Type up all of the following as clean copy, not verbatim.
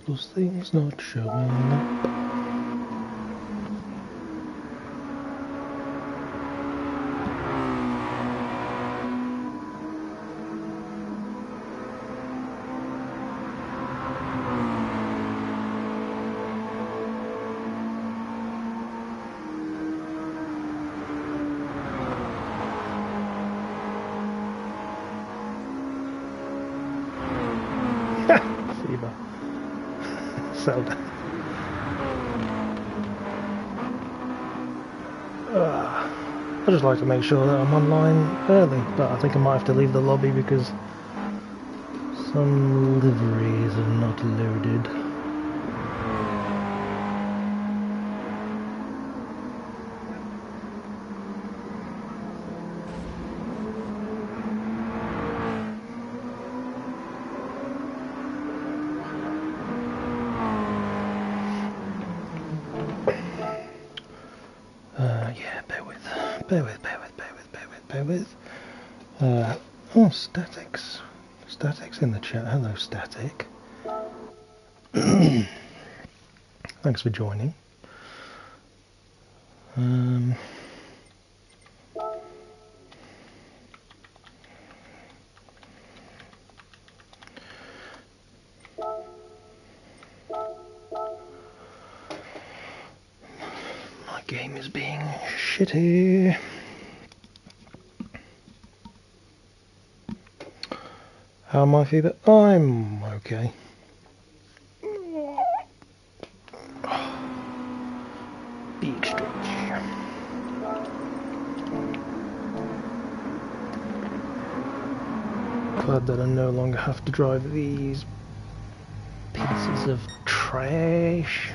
Those things not showing up. Settled down. I just like to make sure that I'm online early, but I think I might have to leave the lobby because some liveries are not loaded. Bear with. Oh, Static's in the chat. Hello, Static. Thanks for joining. My game is being shitty. How am I feeling? I'm okay. Big stretch. Glad that I no longer have to drive these pieces of trash.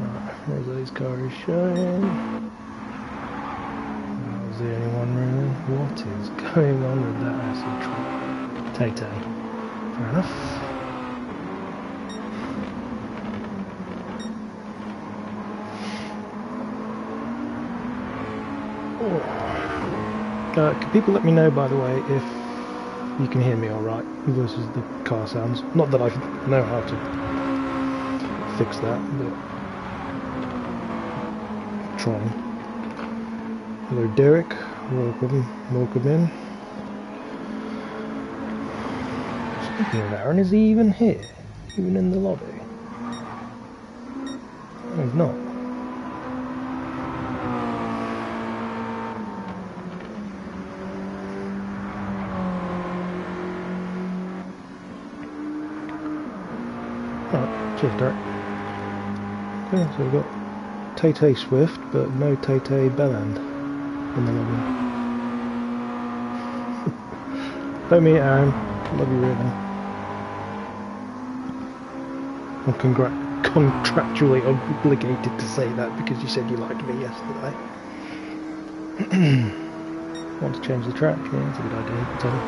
Right, Rose's car is showing. The only one really. What is going on with that acid trip? Tay-Tay. Fair enough. Can people let me know, by the way, if you can hear me alright versus the car sounds? Not that I know how to fix that, but trying. Hello Derek, welcome in. Speaking of Aaron, is he even here? Even in the lobby? No, he's not. Alright, cheers Derek. Okay, so we've got Tay-Tay Swift, but no Tay-Tay Belland in the lobby. Don't mean Aaron, love you really. I'm contractually obligated to say that because you said you liked me yesterday. Want to change the track? Yeah, that's a good idea. Tell me.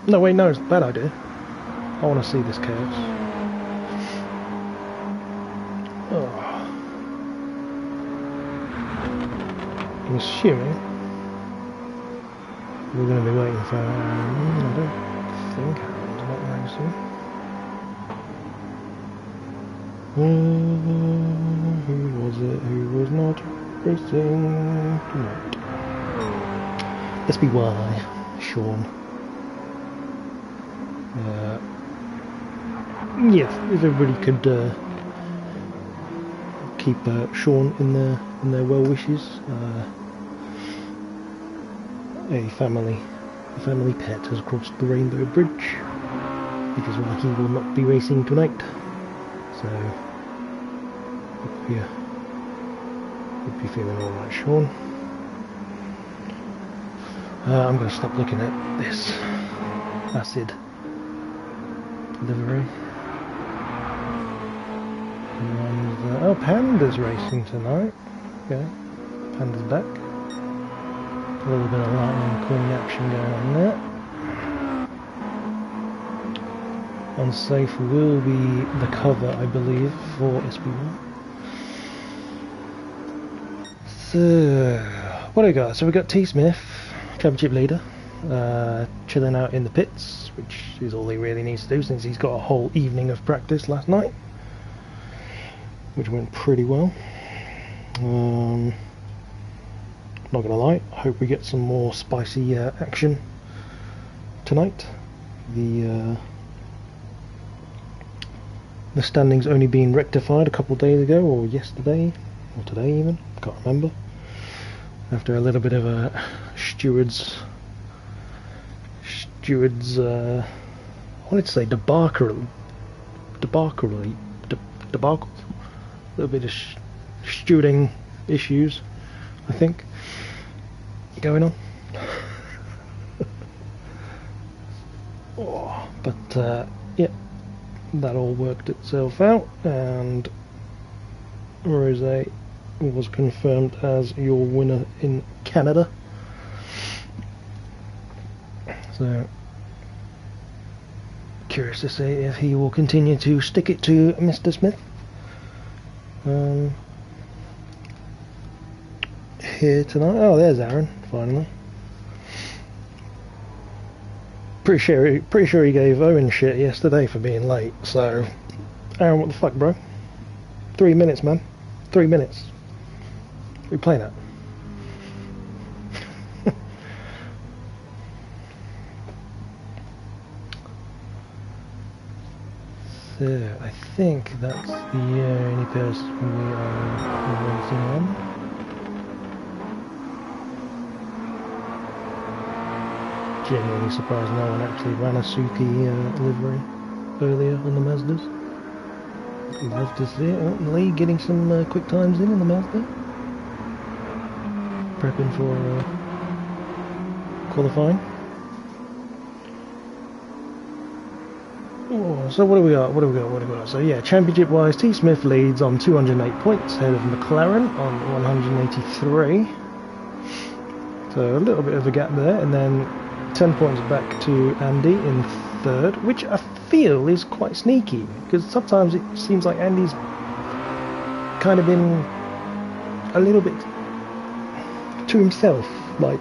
No, wait, no, it's a bad idea. I want to see this chaos. Oh. I'm assuming we're going to be waiting for I don't think Aaron's not racing. Who was it who was not racing tonight? SBY, Sean. Yes, if everybody could keep Sean in their well wishes. A family pet has crossed the Rainbow Bridge, which is why he will not be racing tonight. So hope you're feeling alright, Sean. I'm going to stop looking at this acid livery. And, oh, Panda's racing tonight. Okay, Panda's back. A little bit of lightning McQueen action going on there. Unsafe will be the cover, I believe, for SB1. So, What do we got? So we got T. Smith, championship leader, chilling out in the pits, which is all he really needs to do since he's got a whole evening of practice last night, which went pretty well. Not gonna lie, I hope we get some more spicy action tonight. The standings only being rectified a couple of days ago, or yesterday, or today even, can't remember. After a little bit of a stewards I wanted to say debacle, a little bit of stewarding issues, I think, going on. But yeah, that all worked itself out, and Rose was confirmed as your winner in Canada. So curious to see if he will continue to stick it to Mr. Smith here tonight. Oh, there's Aaron finally. Pretty sure he gave Owen shit yesterday for being late. So Aaron, what the fuck, bro? 3 minutes, man. 3 minutes. We play that. So I think that's the only person we are waiting on. Genuinely surprised no one actually ran a Suki livery earlier on the Mazdas. Love to see it. Oh, Lee getting some quick times in the Mazda. Prepping for qualifying. Oh, so what do we got? So yeah, championship wise, T. Smith leads on 208 points, ahead of McLaren on 183. So a little bit of a gap there, and then 10 points back to Andy in third, which I feel is quite sneaky, because sometimes it seems like Andy's kind of been a little bit to himself, like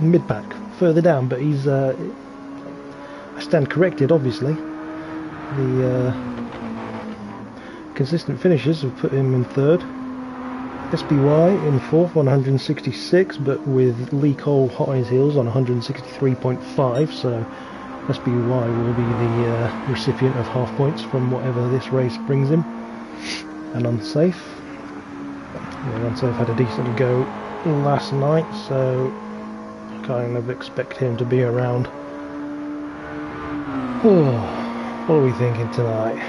mid-pack, further down, but he's I stand corrected, obviously. The consistent finishes have put him in third. SBY in fourth, 166, but with Lee Cole hot on his heels on 163.5, so SBY will be the recipient of half points from whatever this race brings him. And Unsafe. Yeah, Unsafe had a decent go last night, so I kind of expect him to be around. What are we thinking tonight?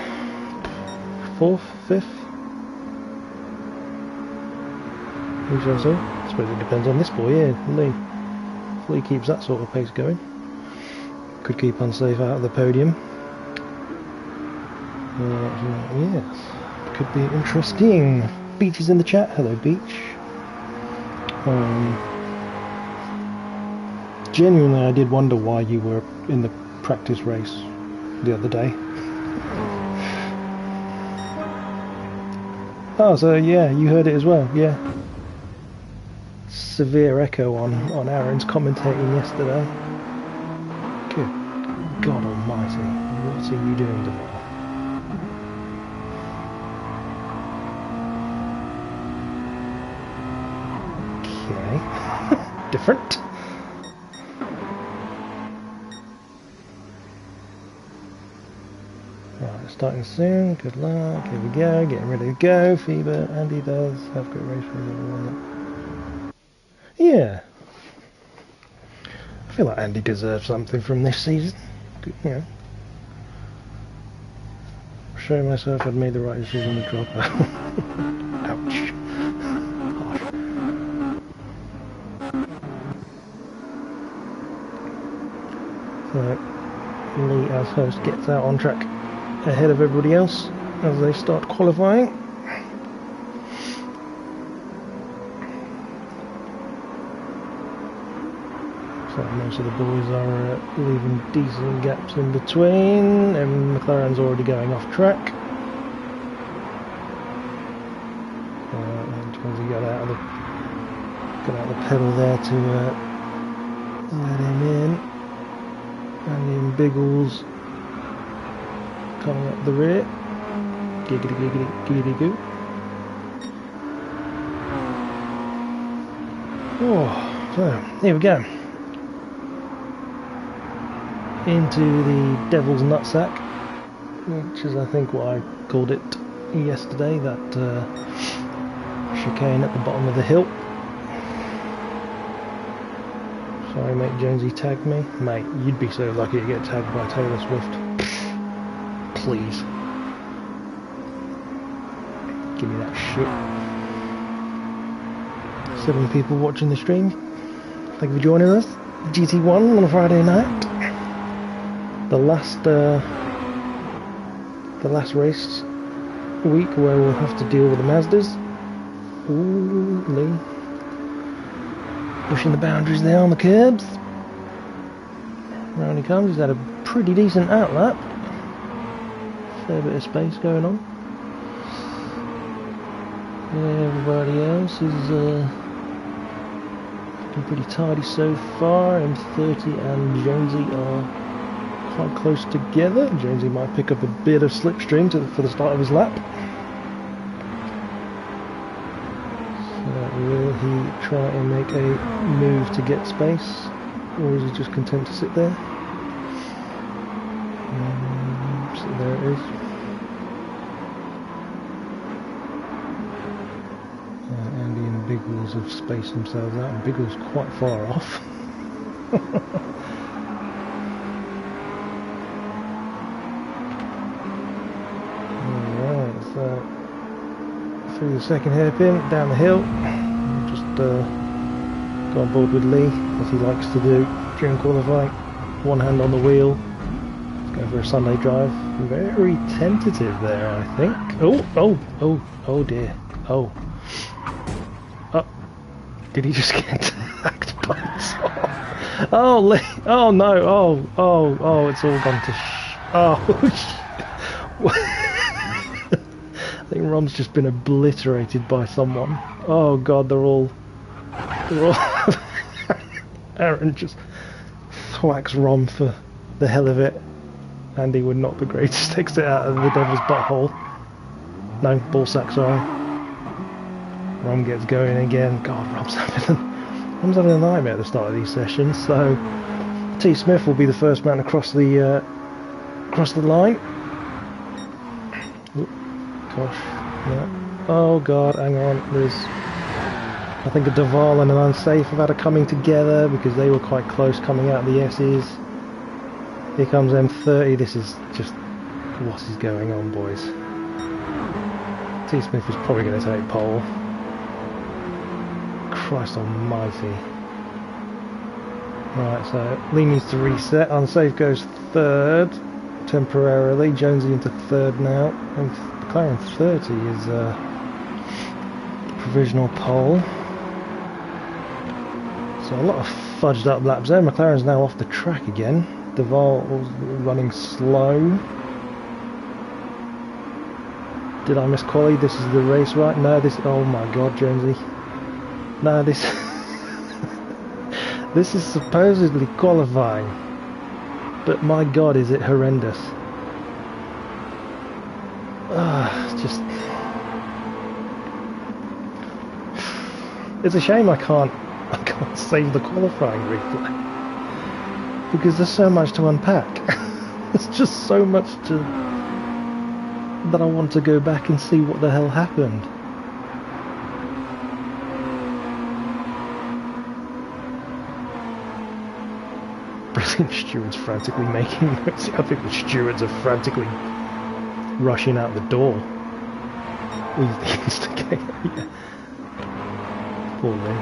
Fourth? Fifth? Who shall I say? I suppose it depends on this boy, yeah, Lee. If Lee keeps that sort of pace going, could keep Unsafe out of the podium. Yes, could be interesting. Beach is in the chat. Hello, Beach. Genuinely, I did wonder why you were in the practice race the other day. Oh, so yeah, you heard it as well, yeah. Severe echo on Aaron's commentating yesterday. Good God almighty, what are you doing today? Okay. Different. Right, starting soon, good luck, here we go, getting ready to go. Fever, Andy does have good race for everyone. Yeah. I feel like Andy deserves something from this season. Good, you know. Showing myself I'd made the right decision to drop out. Ouch. Harsh. So, Lee as host gets out on track ahead of everybody else as they start qualifying. So most of the boys are leaving decent gaps in between, and McLaren's already going off track. And as he got out of the pedal there to let him in. And in Biggles coming up the rear. Giggity giggity giggity goo. Oh, so here we go. Into the Devil's Nutsack, which is I think what I called it yesterday, that chicane at the bottom of the hill. Sorry mate, Jonesy tagged me. Mate, you'd be so lucky to get tagged by Taylor Swift. Please. Give me that shit. 7 people watching the stream. Thank you for joining us. GT1 on a Friday night. The last race week where we'll have to deal with the Mazdas. Ooh, Lee. Pushing the boundaries there on the curbs. Round he comes. He's had a pretty decent outlap. Fair bit of space going on. Everybody else is looking pretty tidy so far. M30 and Jonesy are quite close together. Jonesy might pick up a bit of slipstream for the start of his lap. Will he try and make a move to get space, or is he just content to sit there? So there it is. Andy and Biggles have spaced themselves out, and Biggles quite far off. Alright, so through the second hairpin, down the hill. Go on board with Lee, as he likes to do during qualifying. One hand on the wheel. Let's go for a Sunday drive. Very tentative there, I think. Oh dear. Oh. Did he just get attacked by someone? Oh, Lee. Oh no. Oh, it's all gone to I think Rom's just been obliterated by someone. Oh god, they're all Aaron just thwacks Rom for the hell of it. Andy would not be great. Sticks it out of the devil's butthole. No, ballsack, sorry. Rom gets going again. God, Rom's having a nightmare at the start of these sessions. So T. Smith will be the first man across the line. Ooh, gosh, yeah. Oh god, hang on. There's, I think, a Duval and an Unsafe have had a coming together because they were quite close coming out of the S's. Here comes M30. This is just, what is going on, boys? T. Smith is probably going to take pole. Christ almighty. Right, so Lee needs to reset. Unsafe goes third temporarily. Jonesy into third now. And McLaren 30 is provisional pole. So a lot of fudged up laps there. McLaren's now off the track again. Duval running slow. Did I miss quali? This is the race, right? No, this. Oh my god, Jonesy. No, this. This is supposedly qualifying. But my god, is it horrendous. Just. It's a shame I can't save the qualifying replay. Because there's so much to unpack. There's just so much that I want to go back and see what the hell happened. Brilliant stewards frantically making notes. I think the stewards are frantically rushing out the door. With the instigator, yeah. Poor Lee.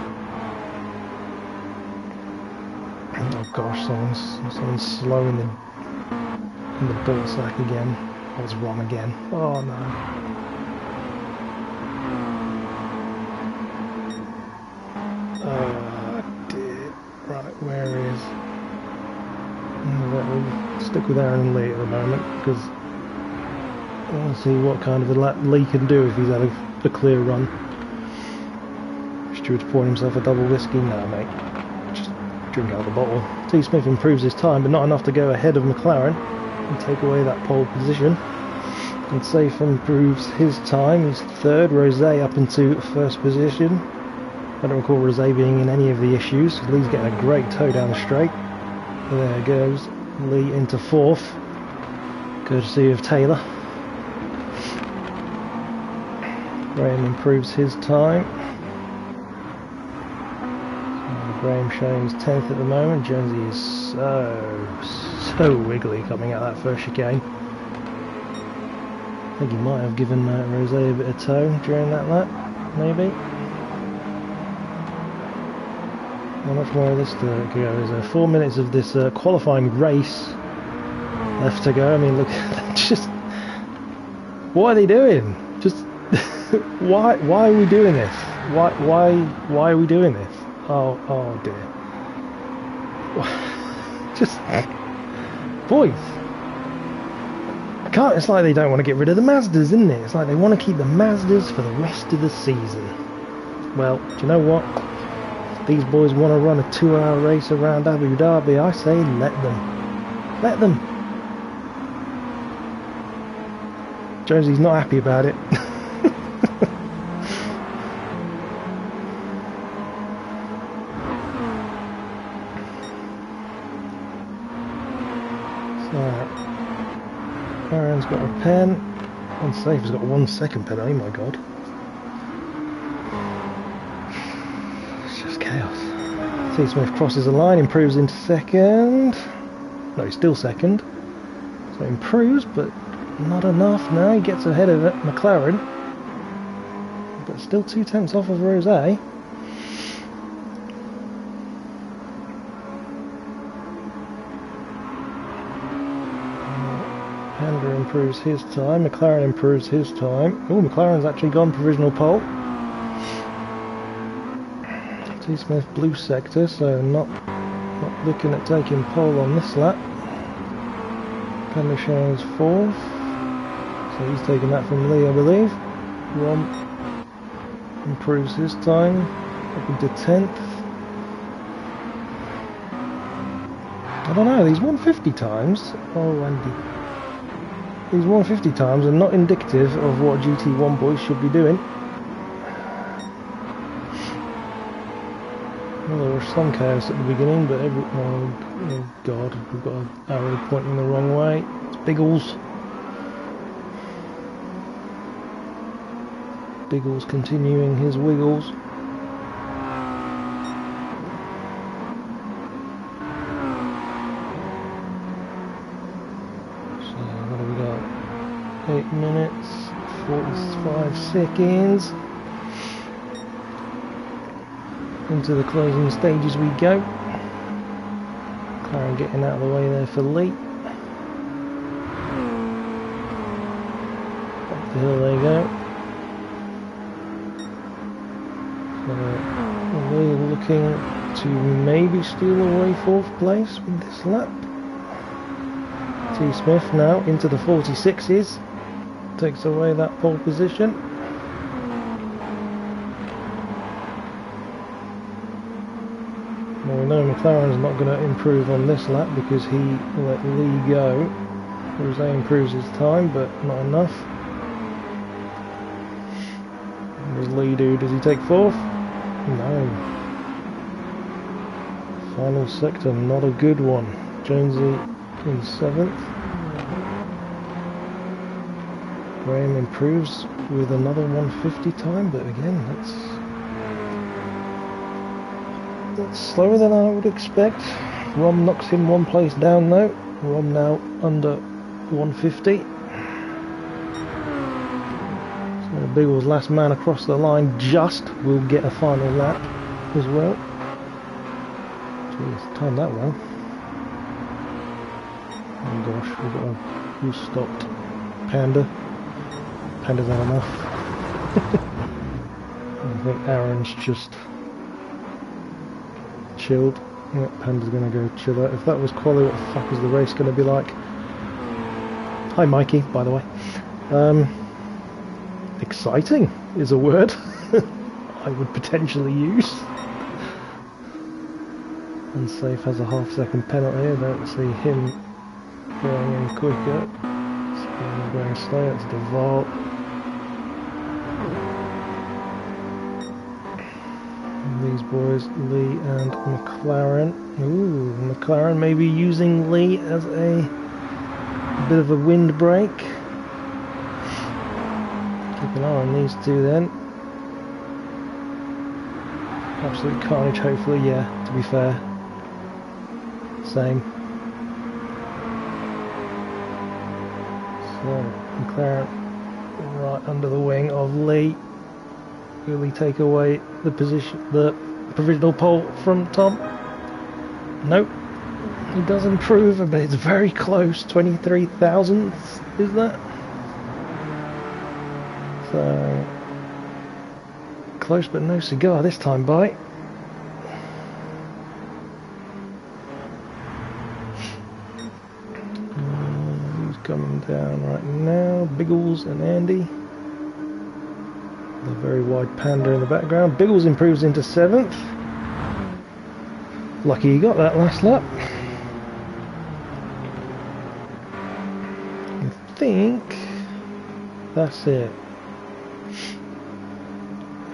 Oh gosh, someone's slow in the ball sack again. I was wrong again. Oh no. Oh dear. Right, where is... We'll stick with Aaron and Lee at the moment, because I want to see what kind of a lap Lee can do if he's had a clear run. Steward's pouring himself a double whiskey. No, mate. Just drink out of the bottle. T. Smith improves his time, but not enough to go ahead of McLaren and take away that pole position. And Safe improves his time. He's third. Rosé up into first position. I don't recall Rosé being in any of the issues. Lee's getting a great tow down the straight. There goes Lee into fourth. Courtesy of Taylor. Graham improves his time. So Graham showing his 10th at the moment. Jonesy is so wiggly coming out that first chicane. I think he might have given Rosé a bit of tow during that lap, maybe. How much more of this to go? There's 4 minutes of this qualifying race left to go. I mean, look, just what are they doing? Just why are we doing this? Why are we doing this? Oh dear. Just boys. It's like they don't want to get rid of the Mazdas, isn't it? It's like they want to keep the Mazdas for the rest of the season. Well, do you know what? If these boys want to run a 2-hour race around Abu Dhabi, I say let them. Let them. Jonesy's not happy about it. So, Aaron's got a pen. Unsafe has got 1 second penalty, my god. It's just chaos. T. Smith crosses the line, improves into second. No, he's still second. So improves, but not enough. Now he gets ahead of it, McLaren. But still 2 tenths off of Rosé. Panda improves his time, McLaren improves his time. Oh, McLaren's actually gone provisional pole. T. Smith blue sector, so not looking at taking pole on this lap. Panda showing his 4th. So he's taking that from Lee, I believe. Rom improves his time up into 10th. I don't know, these 150 times. Oh, Andy. These 150 times are not indicative of what GT1 boys should be doing. Well, there was some chaos at the beginning, but oh god, we've got an arrow pointing the wrong way. It's Biggles. Biggles continuing his wiggles. So what have we got? 8 minutes, 45 seconds. Into the closing stages we go. McLaren getting out of the way there for Lee. Up the hill they go. Lee looking to maybe steal away 4th place with this lap. T. Smith now into the 46s. Takes away that pole position. Well, we know McLaren's not going to improve on this lap because he let Lee go. Rosé improves his time, but not enough. What does Lee do? Does he take 4th? No. Final sector, not a good one. Jonesy in 7th. Graham improves with another 150 time, but again, that's slower than I would expect. Rom knocks him 1 place down though. Rom now under 150. So Biggles, last man across the line, just will get a final lap as well. Jeez, timed that well. Oh gosh, we've got a... Who stopped? Panda. Panda's had enough. I think Aaron's just chilled. Yeah, Panda's gonna go chill out. If that was quali, what the fuck is the race gonna be like? Hi Mikey, by the way. Exciting is a word. I would potentially use. Unsafe has a half-second penalty. I don't see him going any quicker. So going slow. It's Duval. These boys, Lee and McLaren. Ooh, McLaren maybe using Lee as a bit of a windbreak. Keep an eye on these two then. Absolute carnage, hopefully, yeah, to be fair. Same. So, McLaren right under the wing of Lee. Will he take away the provisional pole from Tom? Nope. He does improve, but it's very close. 23 thousandths, is that? So close, but no cigar this time, by. Who's coming down right now? Biggles and Andy. The very wide Panda in the background. Biggles improves into 7th. Lucky he got that last lap. I think that's it.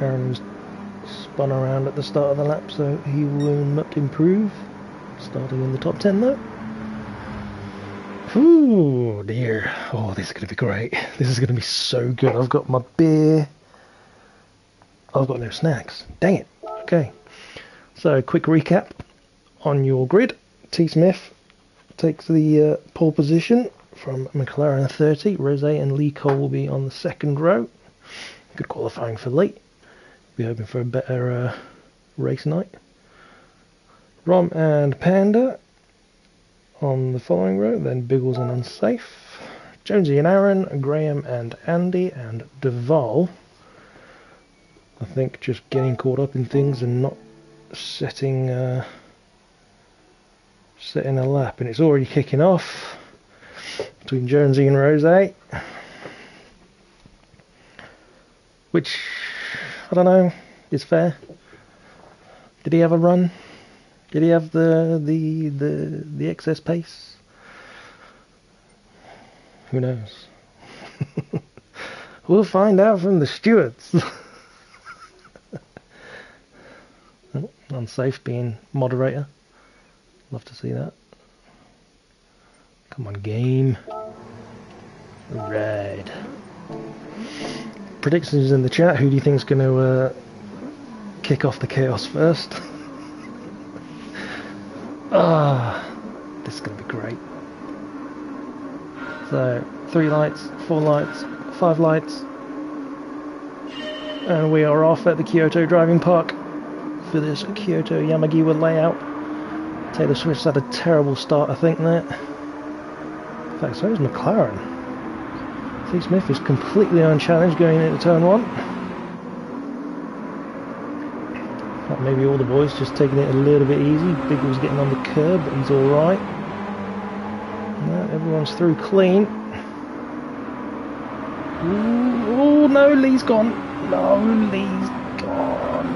Aaron was spun around at the start of the lap, so he will not improve. Starting in the top 10 though. Ooh dear. Oh, this is going to be great. This is going to be so good. I've got my beer. I've got no snacks. Dang it. Okay. So, quick recap on your grid. T. Smith takes the pole position from McLaren 30. Rose and Lee Cole will be on the second row. Good qualifying for Lee. Be hoping for a better race night. Rom and Panda on the following row. Then Biggles and Unsafe. Jonesy and Aaron. Graham and Andy. And Duval. I think just getting caught up in things and not setting a lap, and it's already kicking off between Jonesy and Rose, which I don't know is fair. Did he have a run? Did he have the excess pace? Who knows? We'll find out from the stewards. Unsafe being moderator. Love to see that. Come on, game. Right. Predictions in the chat. Who do you think is going to kick off the chaos first? This is going to be great. So, 3 lights, 4 lights, 5 lights. And we are off at the Kyoto driving park for this Kyoto Yamagiwa layout. Taylor Swift's had a terrible start, I think, there. In fact, so is McLaren. T. Smith is completely unchallenged going into turn 1. In fact, maybe all the boys just taking it a little bit easy. Biggles getting on the curb, but he's alright. No, everyone's through clean. Ooh, oh no, Lee's gone. No, Lee's gone.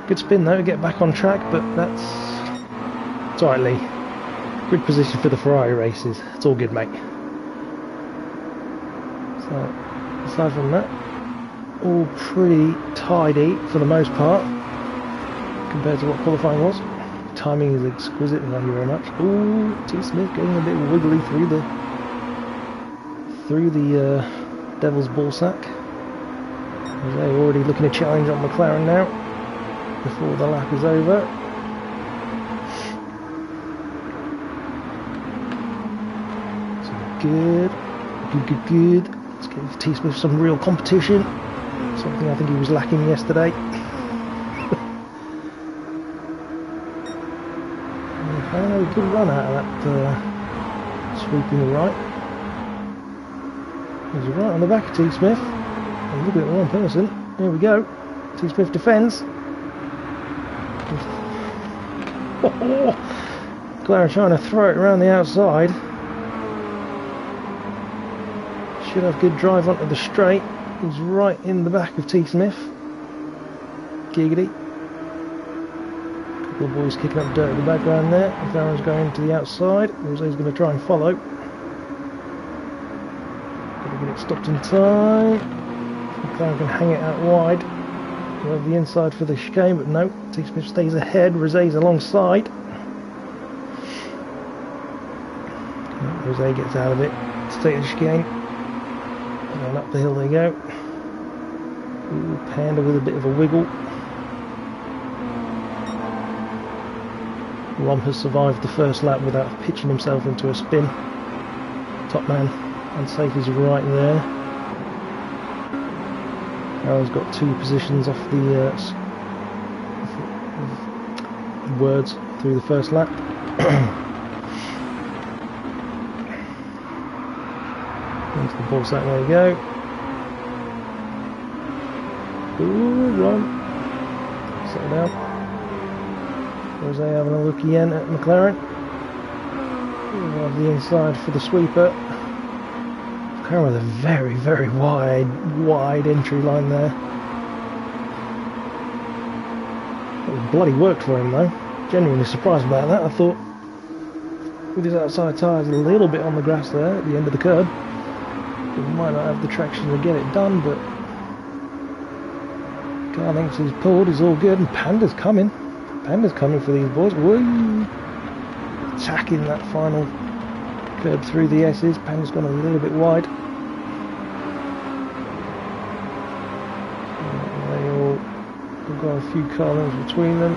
Good spin though to get back on track, but it's alright, Lee. Good position for the Ferrari races. It's all good, mate. So, aside from that, all pretty tidy for the most part compared to what qualifying was. Timing is exquisite, thank you very much. Ooh, T. Smith getting a bit wiggly through the Devil's Ball sack. They're already looking to challenge on McLaren now before the lap is over. So good. Let's give T. Smith some real competition. Something I think he was lacking yesterday. A good run out of that sweeping right. He's right on the back of T. Smith. And look at the one person. Here we go. T. Smith defends. McLaren trying to throw it around the outside. should have good drive onto the straight. He's right in the back of T. Smith. Giggity. Couple of boys kicking up dirt in the background there. McLaren's going to the outside. Rose's going to try and follow. Got to get it stopped in time. McLaren can hang it out wide. We'll have the inside for the chicane, but no. T. Smith stays ahead. Rose's alongside. Rose gets out of it. Straight to the chicane. And up the hill they go. Ooh, Panda with a bit of a wiggle. Rom has survived the first lap without pitching himself into a spin. Top man, unsafe, is right there. Aaron's got 2 positions off the words through the first lap. Into the ball sack, there you go. Ooh, Ron. Settle down. Rose having a look again at McLaren. We'll have the inside for the sweeper. McLaren with a very, very wide entry line there. It bloody worked for him though. Genuinely surprised about that. I thought with his outside tyres a little bit on the grass there at the end of the curb, he might not have the traction to get it done, but car thinks he's pulled, he's all good, and Panda's coming. Panda's coming for these boys. Woo! Attacking that final curb through the S's. Panda's gone a little bit wide. They've got a few car lengths between them.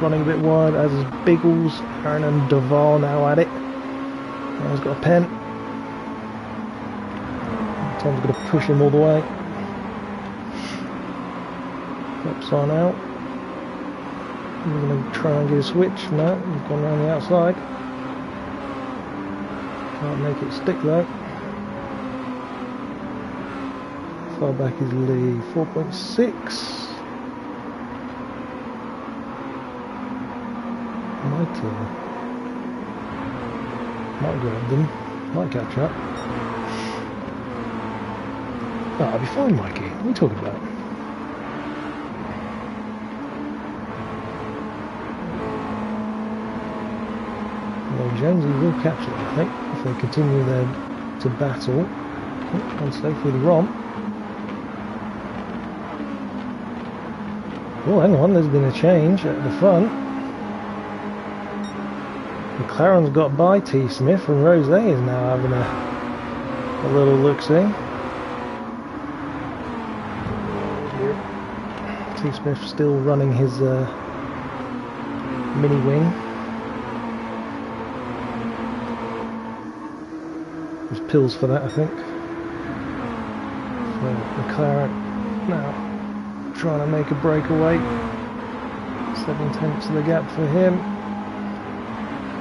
Running a bit wide, as is Biggles. Aaron and Duval now at it. Aaron's got a pen. Tom's going to push him all the way. Flips on out. We're going to try and get a switch. No, he's gone around the outside. Can't make it stick though. Far back is Lee, 4.6. Might grab them. Might catch up. Oh, I'll be fine, Mikey. What are you talking about? Well, Jonesy will catch it, I think, if they continue there to battle. Oh, unsafe with Rom. Oh, hang on, there's been a change at the front. McLaren's got by T. Smith, and Rose is now having a little look-see. T. Smith still running his mini wing. There's pills for that, I think. So McLaren now trying to make a breakaway. 7/10 of the gap for him.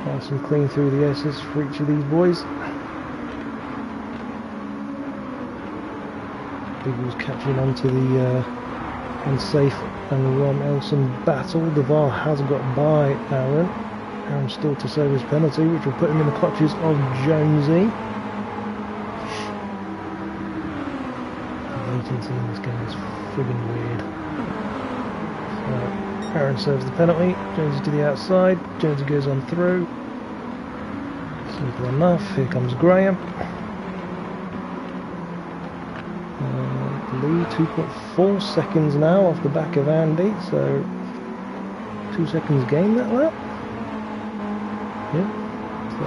Nice and clean through the S's for each of these boys. Biggles catching onto the unsafe and Ron Elson battle. Duval has got by Aaron. Aaron still to serve his penalty, which will put him in the clutches of Jonesy. The latency in this game is friggin' weird. So Aaron serves the penalty. Jonesy to the outside. Jonesy goes on through. Simple enough. Here comes Graham. Lee, 2.4 seconds now off the back of Andy, so 2 seconds gain that lap. Yeah. So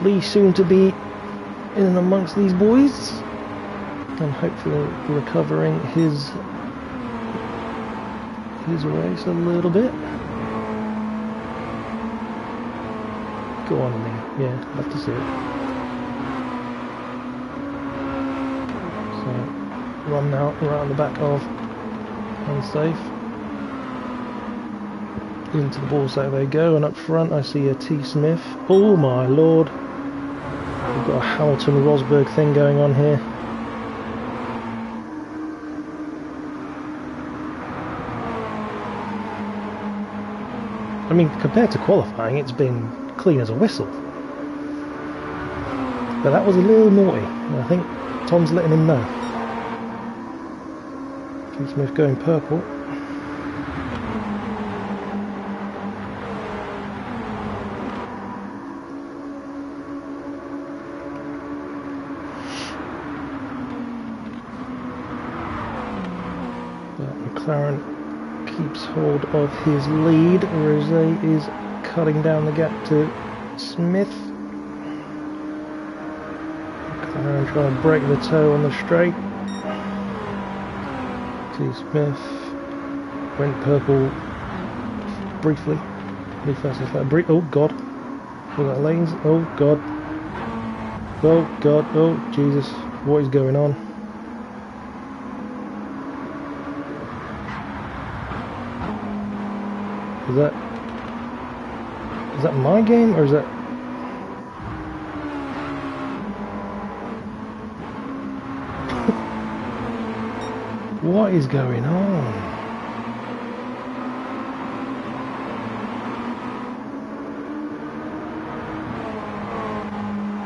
Lee soon to be in and amongst these boys, and hopefully recovering his race a little bit. Go on, Lee. Yeah, love to see it. So Ron now right on the back of unsafe. Into the ball sack they go, and up front I see a T. Smith. Oh my lord, we've got a Hamilton Rosberg thing going on here. I mean, compared to qualifying, it's been clean as a whistle. But that was a little naughty, and I think Tom's letting him know. T Smith going purple. McLaren keeps hold of his lead. Rosé is cutting down the gap to Smith. McLaren trying to break the toe on the straight. T. Smith went purple briefly. Really fast as that. Oh god. Was that lanes? Oh god. Oh god. Oh Jesus. What is going on? Is that my game, or is that... What is going on?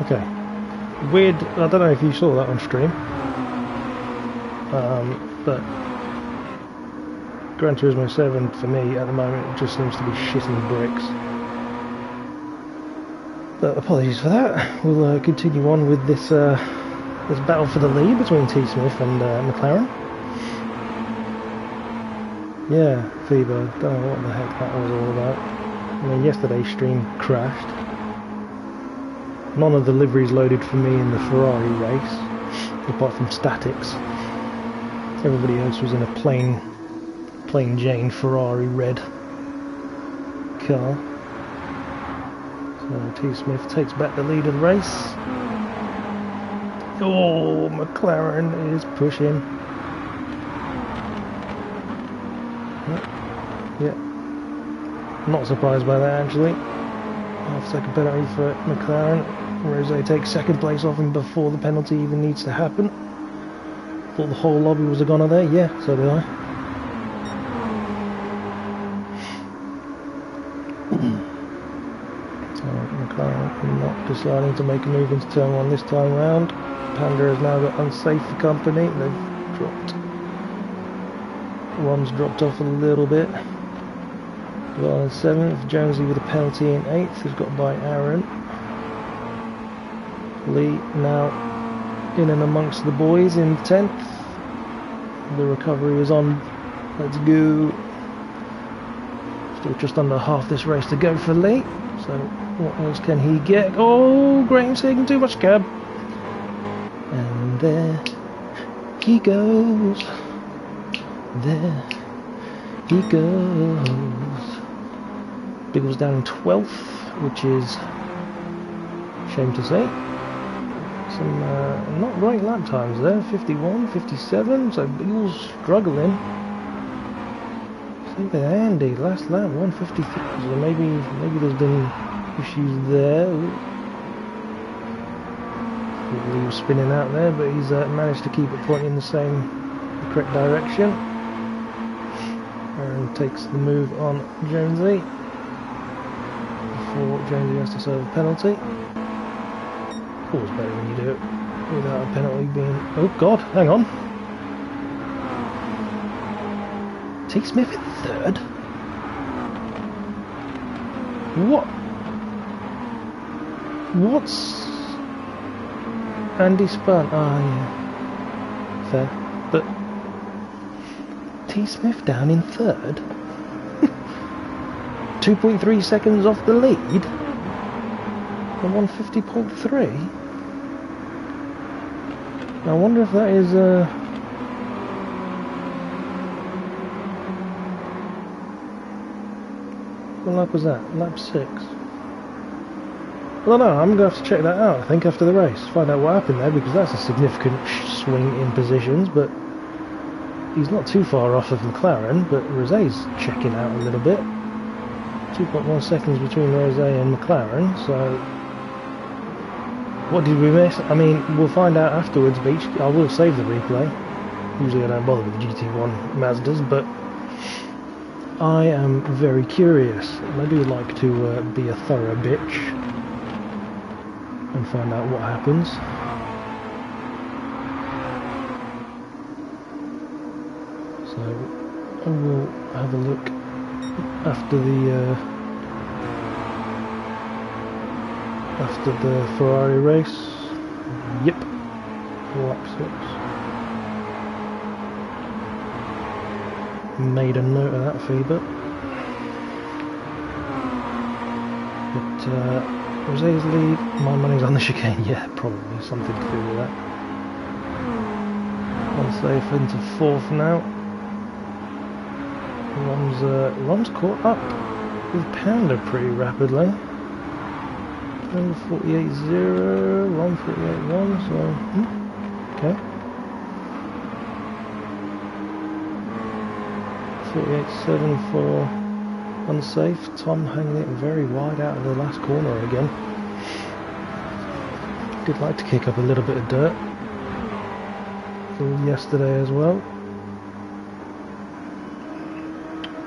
Okay. Weird, I don't know if you saw that on stream. But Gran Turismo 7 for me at the moment just seems to be shitting bricks. But apologies for that. We'll continue on with this this battle for the lead between T. Smith and McLaren. Yeah, Fever, don't know what the heck that was all about. I mean, yesterday's stream crashed. None of the liveries loaded for me in the Ferrari race, apart from statics. Everybody else was in a plain Jane Ferrari red car. So T. Smith takes back the lead of the race. Oh, McLaren is pushing. Yeah, not surprised by that actually. Half-second penalty for McLaren. Rosé takes second place off him before the penalty even needs to happen. Thought the whole lobby was a goner there. Yeah, so did I. So McLaren not deciding to make a move into turn 1 this time round. Panda has now got unsafe for company. They've dropped. Ron's dropped off a little bit. Well in 7th, Jonesy with a penalty in 8th, is got by Aaron. Lee now in and amongst the boys in 10th. The recovery is on. Let's go. Still just under half this race to go for Lee. So what else can he get? Oh, Graham's taking too much cab. And there he goes. There he goes. Biggles down in 12th, which is shame to say. Some not great lap times there, 51, 57, so Biggles struggling. Same with Andy, last lap 153, so maybe there's been issues there. He was spinning out there, but he's managed to keep it pointing in the correct direction. And takes the move on Jonesy before Jonesy has to serve a penalty. Always better when you do it without a penalty being... Oh god, hang on. T. Smith in 3rd? What? What's... Andy spun? Ah, yeah. Fair. But... T. Smith down in 3rd? 2.3 seconds off the lead? And 150.3? I wonder if that is what lap was that? Lap 6? I don't know, I'm going to have to check that out, I think, after the race. Find out what happened there, because that's a significant swing in positions, but he's not too far off of McLaren, but Rosé's checking out a little bit. 2.1 seconds between Rosé and McLaren, so... What did we miss? I mean, we'll find out afterwards, Beach. I will save the replay. Usually I don't bother with GT1 Mazdas, but I am very curious. And I do like to be a thorough bitch and find out what happens. So I will have a look after the Ferrari race. Yep, lap 6. Made a note of that feedback. But Rosé's lead, my money's on the chicane. Yeah, probably something to do with that. Unsafe into 4th now. Rom's caught up with Panda pretty rapidly. Panda 48.0, Rom 48.1, so okay. 48.7 for unsafe. Tom hanging it very wide out of the last corner again. Did like to kick up a little bit of dirt from yesterday as well.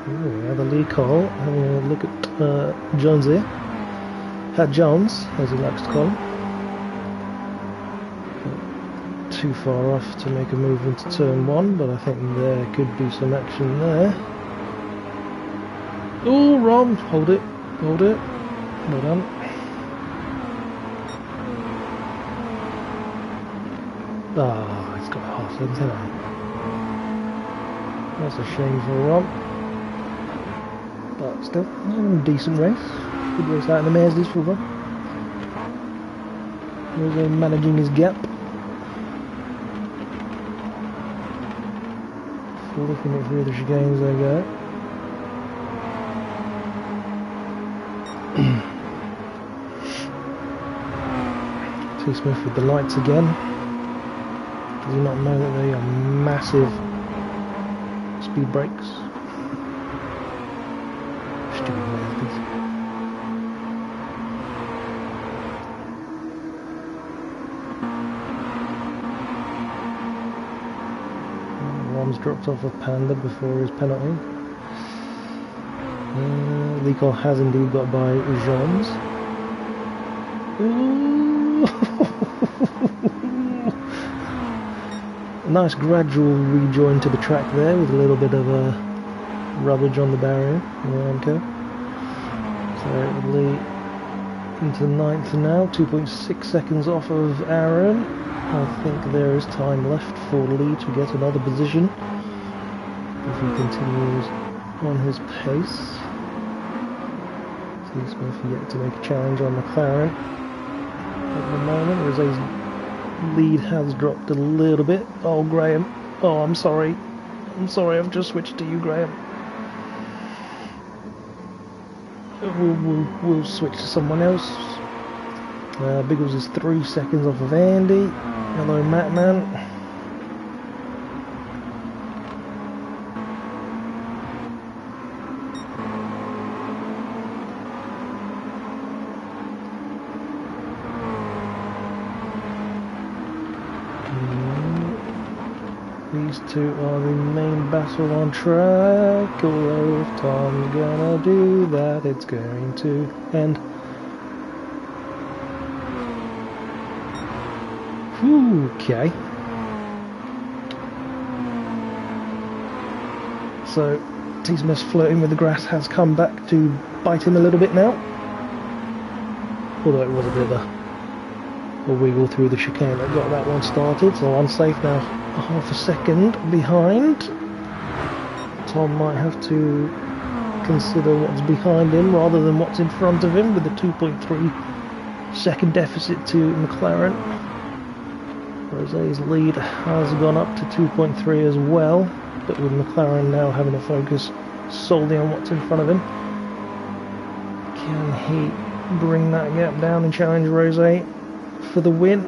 Ooh, we have a Lee Cole having a look at Jones here. Had Jones, as he likes to call him. Too far off to make a move into turn 1, but I think there could be some action there. Oh, Rom, hold it, well done. Ah, he's got a half length, hasn't he? That's a shame for Rom. But still, decent race. Good race out in the mares this for Rom. Rosé managing his gap. Looking at through the chicanes they go. T. Smith with the lights again. Does he not know that they are massive speed brakes? Stupid bastards. Rom's dropped off a Panda before his penalty. Licol has indeed got by Jean's. A nice gradual rejoin to the track there with a little bit of rubbish on the barrier. So Lee into 9th now, 2.6 seconds off of Aaron. I think there is time left for Lee to get another position if he continues on his pace. T. Smith yet to make a challenge on McLaren at the moment. Rosé's lead has dropped a little bit. Oh, Graham. Oh, I'm sorry. I've just switched to you, Graham. We'll switch to someone else. Biggles is 3 seconds off of Andy. Hello, Matman. These two are the main battle on track. Although if Tom's gonna do that, it's going to end. Okay. So T. Smith's flirting with the grass has come back to bite him a little bit now. Although it was a bit of a wiggle through the chicane that got that one started. So unsafe now, a half a second behind. Tom might have to consider what's behind him rather than what's in front of him with a 2.3 second deficit to McLaren. Rosé's lead has gone up to 2.3 as well, but with McLaren now having to focus solely on what's in front of him. Can he bring that gap down and challenge Rosé for the win?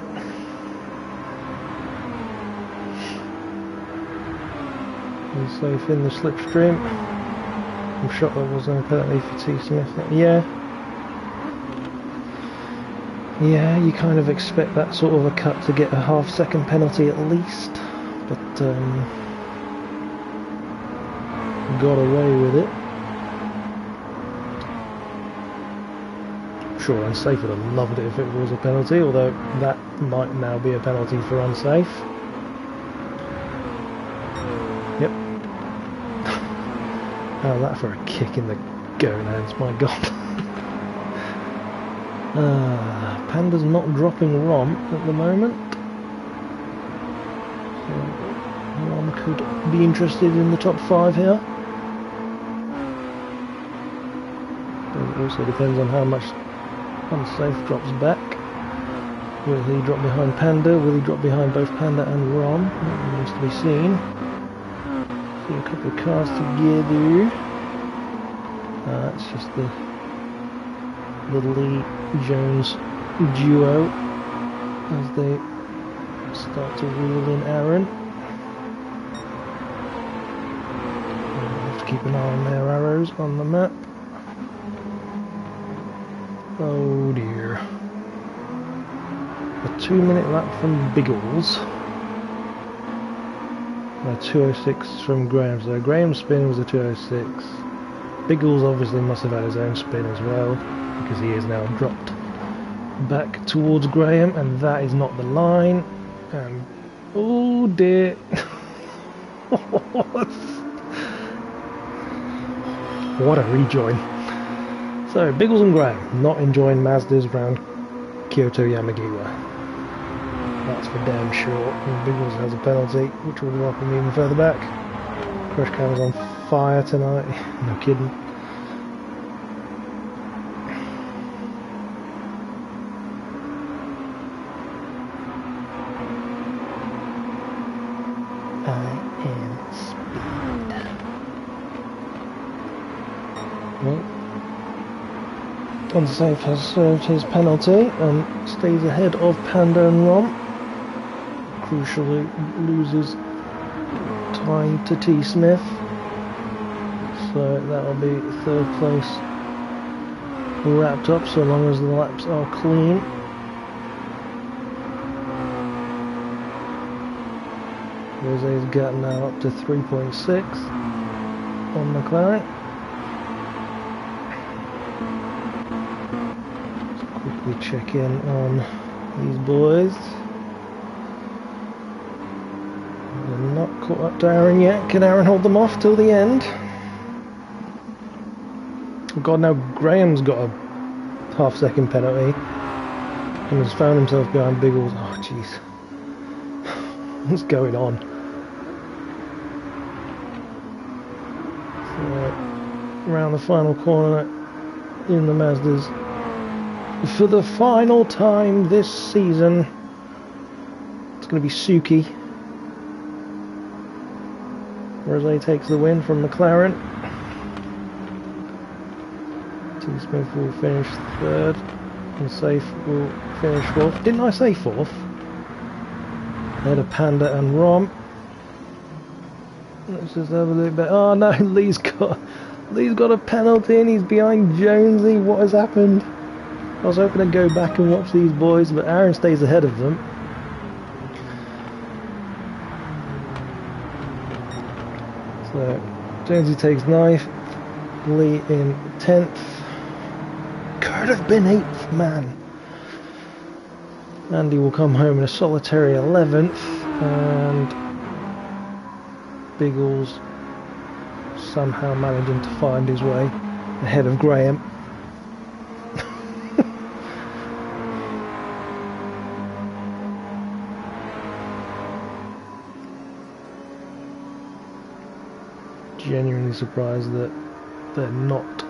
He's safe in the slipstream. I'm shocked there wasn't a penalty for T. Smith. Yeah, you kind of expect that sort of a cut to get a half-second penalty at least, but got away with it. sure Unsafe would have loved it if it was a penalty, although that might now be a penalty for Unsafe. Yep. How's that for a kick in the gonads, my god. Panda's not dropping Rom at the moment. So Rom could be interested in the top 5 here. But it also depends on how much Unsafe drops back. Will he drop behind Panda? Will he drop behind both Panda and Rom? That remains to be seen. See a couple of cars together. It's just the Lee-Jones duo as they start to reel in Aaron. We'll have to keep an eye on their arrows on the map. Oh dear. A 2-minute lap from Biggles. A 2:06 from Graham. So Graham's spin was a 2:06. Biggles obviously must have had his own spin as well, because he is now dropped back towards Graham, and that is not the line. And oh dear. What a rejoin. So Biggles and Graham not enjoying Mazdas round Kyoto Yamagiwa. That's for damn sure. And Biggles has a penalty, which will drop him even further back. Crash cam's on fire tonight. No kidding. Well, Unsafe has served his penalty and stays ahead of Panda and Rom. Crucially loses time to T Smith, so that'll be 3rd place wrapped up so long as the laps are clean. Rose's gap now up to 3.6 on McLaren. We check in on these boys. They're not caught up to Aaron yet. Can Aaron hold them off till the end? Oh god, now Graham's got a half-second penalty and has found himself behind Biggles. Oh jeez. What's going on? So, around the final corner in the Mazdas. For the final time this season, it's going to be Suki. Rose takes the win from McLaren. T Smith will finish 3rd, and Safe will finish 4th. Didn't I say 4th? Ahead of Panda and Rom. Let's just have a look back. Oh no, Lee's got a penalty and he's behind Jonesy. What has happened? I was hoping to go back and watch these boys, but Aaron stays ahead of them. So, Jonesy takes 9th, Lee in 10th. Could have been 8th, man. Andy will come home in a solitary 11th, and Biggles somehow managing to find his way ahead of Graham. Genuinely surprised that they're not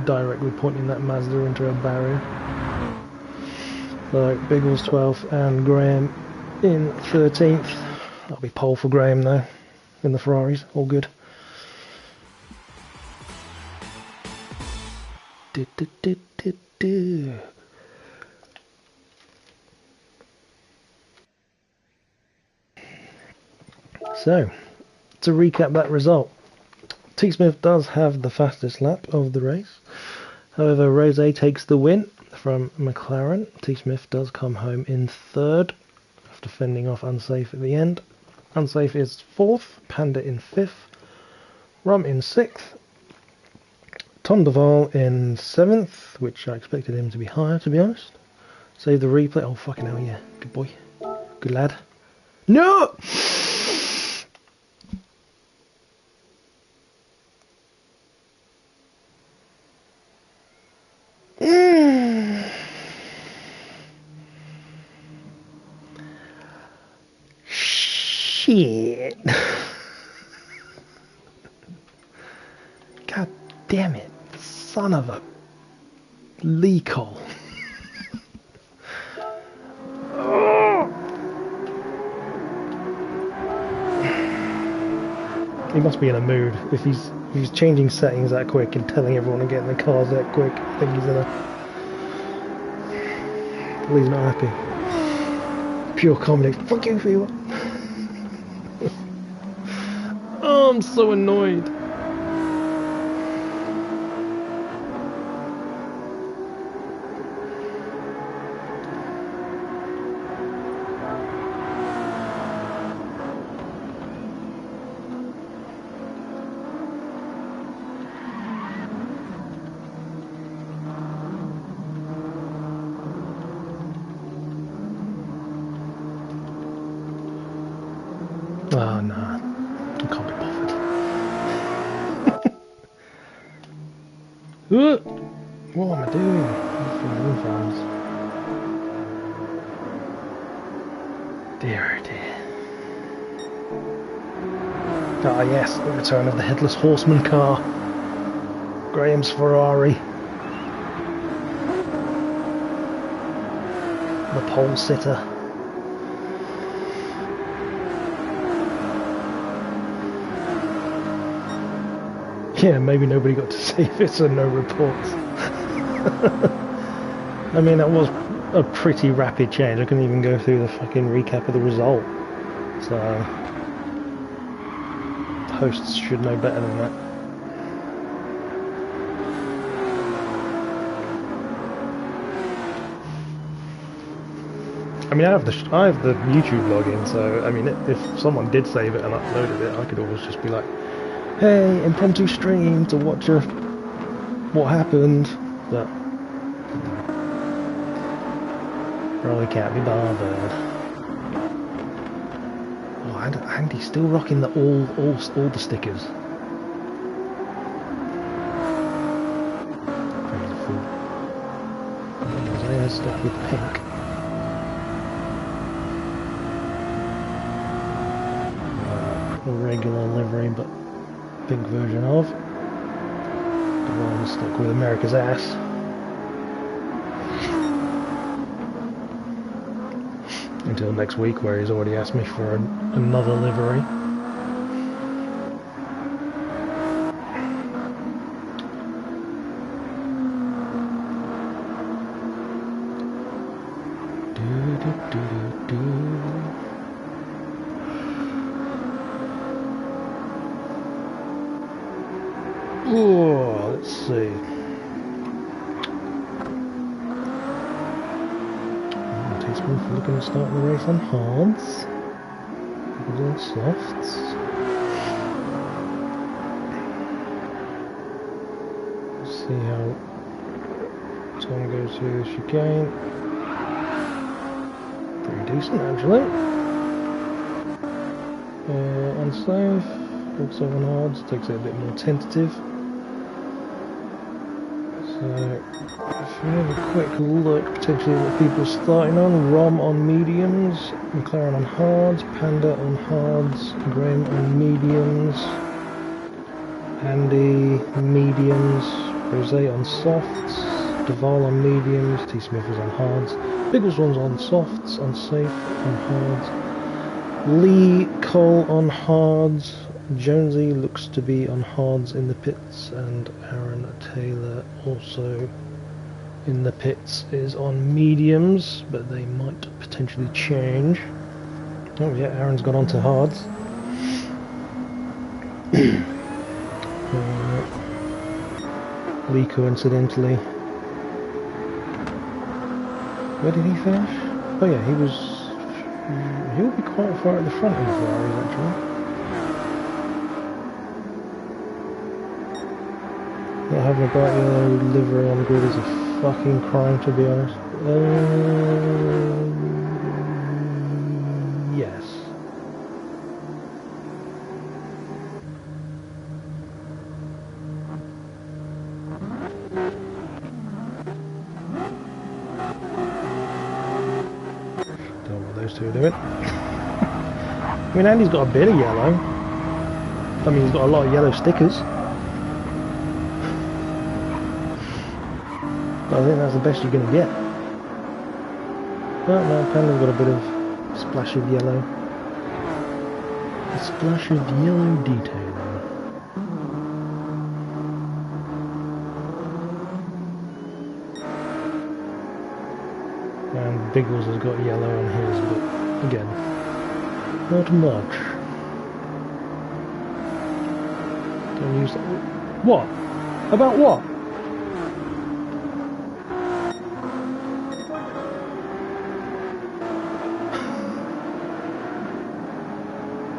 directly pointing that Mazda into a barrier. So Biggles 12th and Graham in 13th. That'll be pole for Graham though in the Ferraris. All good. So to recap that result. T Smith does have the fastest lap of the race. However, Rose takes the win from McLaren. T Smith does come home in 3rd after fending off Unsafe at the end. Unsafe is 4th, Panda in 5th, Rom in 6th, Tom Duval in 7th, which I expected him to be higher, to be honest. Save the replay. Oh, fucking hell, yeah. Good boy. Good lad. No! Shit. God damn it. Son of a leak hole. He must be in a mood. If he's changing settings that quick and telling everyone to get in the cars that quick, I think he's in a... Well, he's not happy. Pure comedy. Fuck you, Fever. Oh, I'm so annoyed. Oh, no. I can't be bothered. What am I doing? Dear, oh dear. Ah, yes, the return of the Headless Horseman car. Graham's Ferrari. The pole sitter. Yeah, maybe nobody got to see it, so no reports. I mean, that was a pretty rapid change. I couldn't even go through the fucking recap of the result. So, hosts should know better than that. I mean, I have the YouTube login, so I mean, if someone did save it and uploaded it, I could always just be like, hey, impromptu stream to watch what happened, but probably can't be bothered. Oh, and he's still rocking the all the stickers. Crazy fool. There's stuff with pink. A regular livery, but pink version of. The one stuck with America's ass. Until next week, where he's already asked me for another livery. Oh, let's see. Teaspoon for looking to start the race on hards. On softs. Let's see how time goes through the chicane. Pretty decent, actually. Unsafe. Also on hards. Takes it a bit more tentative. So, if we have a quick look, potentially what people are starting on: Rom on mediums, McLaren on hards, Panda on hards, Graham on mediums, Andy mediums, Rosé on softs, Duval on mediums, T. Smith is on hards, Biggles one's on softs, unsafe on hards, Lee Cole on hards, Jonesy looks to be on hards in the pits, and Aaron Taylor also in the pits is on mediums, but they might potentially change. Oh yeah, Aaron's gone on to hards. Lee coincidentally. Where did he finish? Oh yeah, he'll be quite far at the front in the Ferraris actually. Not having a bright yellow livery on the grid is a fucking crime, to be honest. Yes. Don't know what those two are doing. I mean, Andy's got a bit of yellow. I mean, he's got a lot of yellow stickers. But I think that's the best you're going to get. Oh no, Panda's got a bit of splash of yellow. A splash of yellow detailing. And Biggles has got yellow on his, but again, not much. Don't use that. What? About what?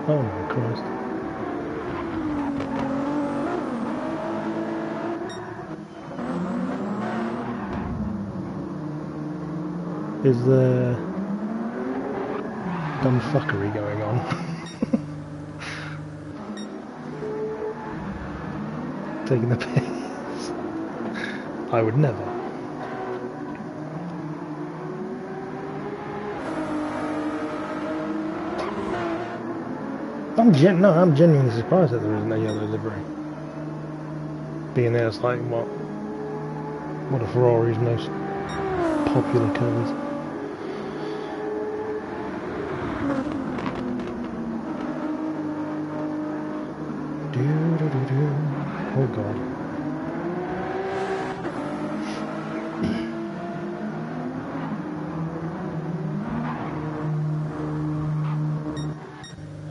Oh my Christ. Is there dumb fuckery going on? Taking the piss. I would never. I'm genuinely surprised that there isn't a yellow livery. Being there, it's like what are Ferrari's most popular colours? Oh god.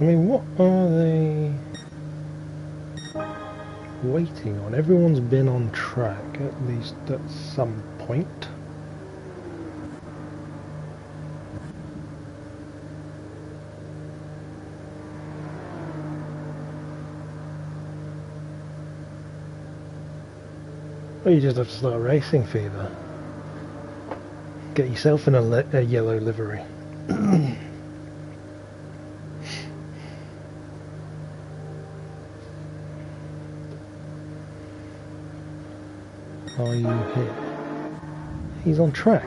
I mean, what are they waiting on? Everyone's been on track, at least at some point. Well, you just have to start racing, Fever. Get yourself in a yellow livery. Are you here? He's on track.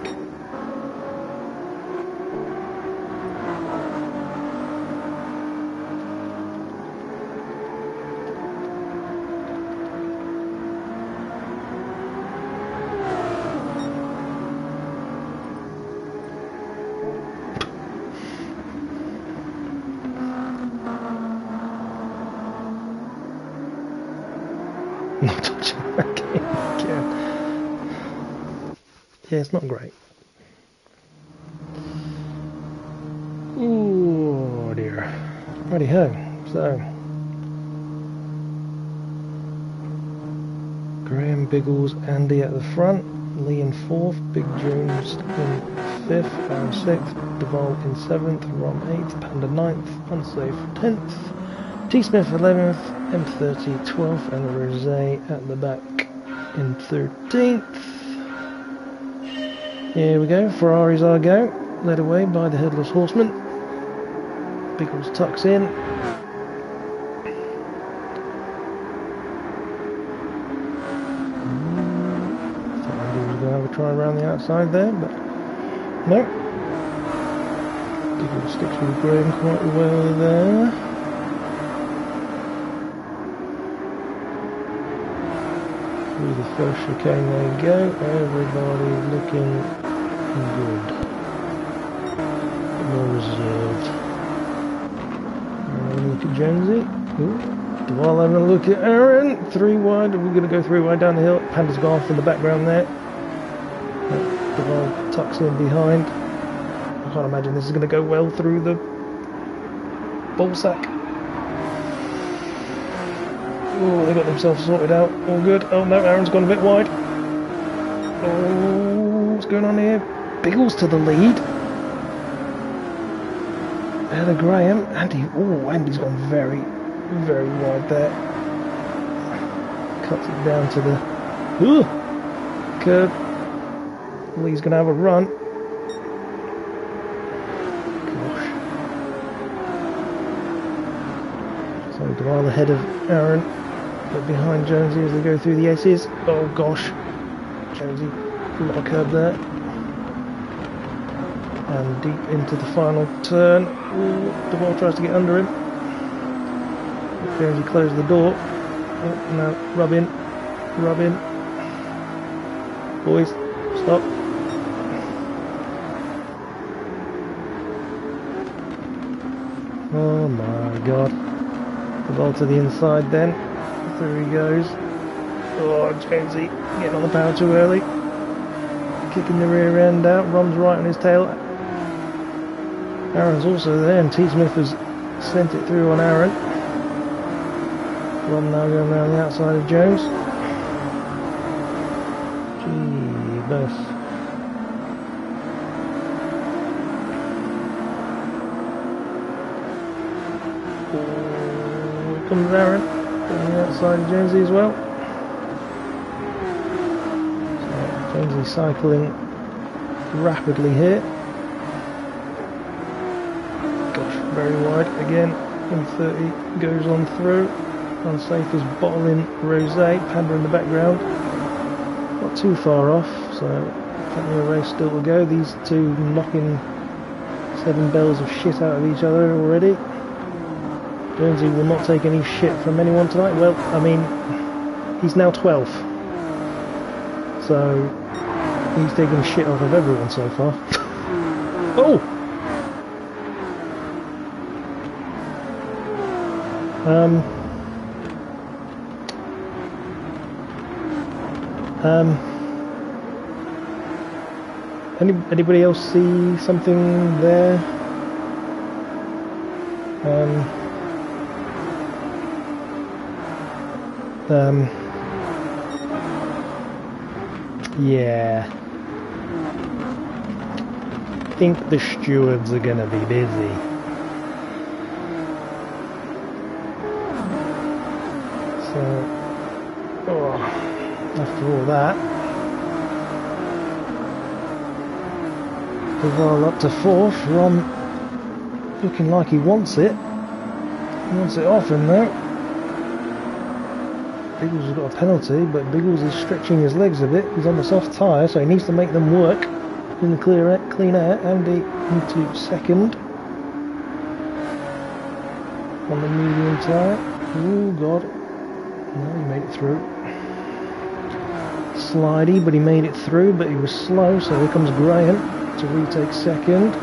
Not touching that game again. Yeah, it's not great. Oh dear. Righty ho. So, Graham, Biggles, Andy at the front, Lee in 4th, Big Jones in 5th, Aaron 6th, Deval in 7th, Rom 8th, Panda 9th, Unsafe 10th, T Smith 11th, M30 12th, and Rosé at the back in 13th. Here we go, Ferrari's our go, led away by the Headless Horseman. Biggles tucks in. Thought Andy was going to have a try around the outside there, but no. Biggles sticks with Graham quite well there. Through the first chicane they go, everybody looking good. More reserved. Having a look at Jonesy. While having a look at Aaron. 3 wide, we're going to go 3 wide down the hill. Panda's gone off in the background there. Deval tucks in behind. I can't imagine this is going to go well through the ball sack. Oh, they got themselves sorted out. All good. Oh no, Aaron's gone a bit wide. Oh, what's going on here? Biggles to the lead. Ahead of Graham. Andy's gone very, very wide there. Cuts it down to the Ooh! Curb. Lee's gonna have a run. Gosh. So Dwyer ahead of Aaron, but behind Jonesy as they go through the S's. Oh gosh. Jonesy, a lot of curb there. And deep into the final turn. Ooh, Dwyer tries to get under him. Jonesy closed the door. Oh, now rub in. Rub in. Boys, stop. Oh my god. The ball to the inside then. There he goes. Oh, Jonesy getting on the power too early. Kicking the rear end out. Rom's right on his tail. Aaron's also there, and T. Smith has sent it through on Aaron. Rom now going around the outside of Jones. Jeebus. Here comes Aaron on the outside of Jonesy as well. So Jonesy cycling rapidly here. Gosh, very wide again. M30 goes on through. Unsafe is bottling Rosé, Panda in the background. Not too far off, so plenty of race still to go. These two knocking 7 bells of shit out of each other already. Jonesy will not take any shit from anyone tonight. Well, I mean, he's now 12. So, he's taking shit off of everyone so far. Oh! Anybody else see something there? Yeah. I think the stewards are gonna be busy. So, after all that, Duval up to 4th. Ron looking like he wants it. He wants it off him though. Biggles has got a penalty, but Biggles is stretching his legs a bit. He's on the soft tyre, so he needs to make them work in the clean air. Andy into 2nd on the medium tyre. Oh god. No, he made it through. Slidey, but he made it through, but he was slow, so here comes Graham to retake 2nd.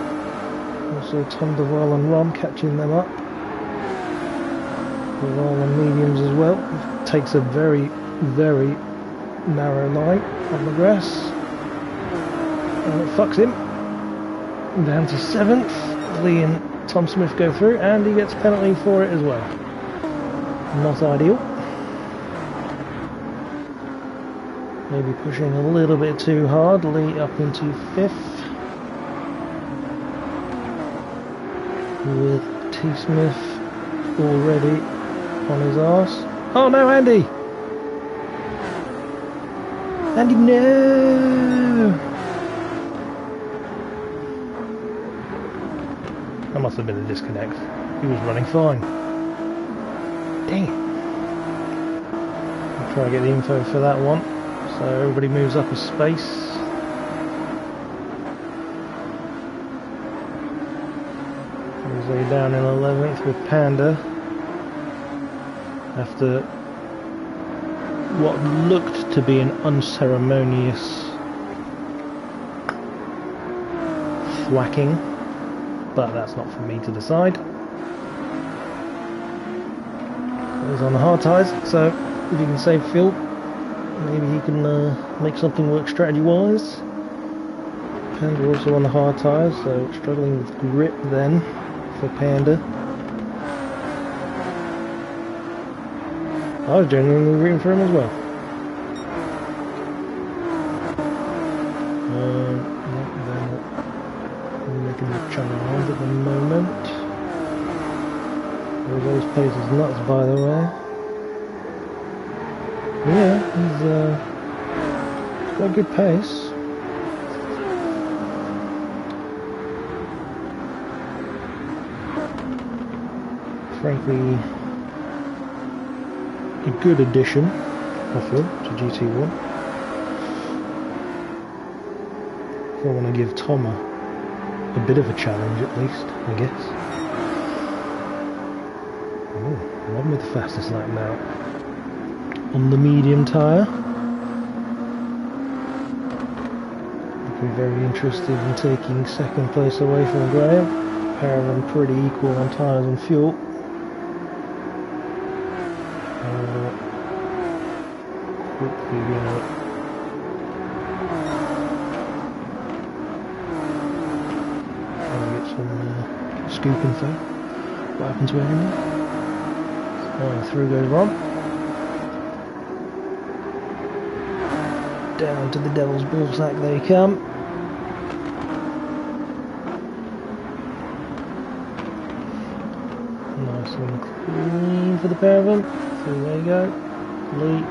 Also Tom Duval and Rom catching them up. Duval on mediums as well. Takes a very, very narrow line on the grass. And it fucks him. Down to 7th. Lee and Tom Smith go through, and he gets a penalty for it as well. Not ideal. Maybe pushing a little bit too hard. Lee up into 5th. With T. Smith already on his arse. Oh no, Andy! Andy, no! That must have been a disconnect. He was running fine. Dang it. I'll try to get the info for that one. So everybody moves up a space. Jose down in 11th with Panda. After what looked to be an unceremonious thwacking, but that's not for me to decide. He's on the hard tyres, so if he can save fuel, maybe he can make something work strategy-wise. Panda also on the hard tyres, so struggling with grip then for Panda. I was genuinely rooting for him as well. They're making the charge at the moment. Those pace is nuts, by the way. Yeah, Quite good pace. Frankly, a good addition, I feel, to GT1. I want to give Tom a bit of a challenge at least, I guess. Oh, one with the fastest lap now. On the medium tyre. I'd be very interested in taking second place away from Graham. A pair of them pretty equal on tyres and fuel. Quickly gonna get some scoop info. What happened to Andy? Through goes Ron. Down to the Devil's Ballsack they come. Nice and clean for the pair of them. Through they go. Lee.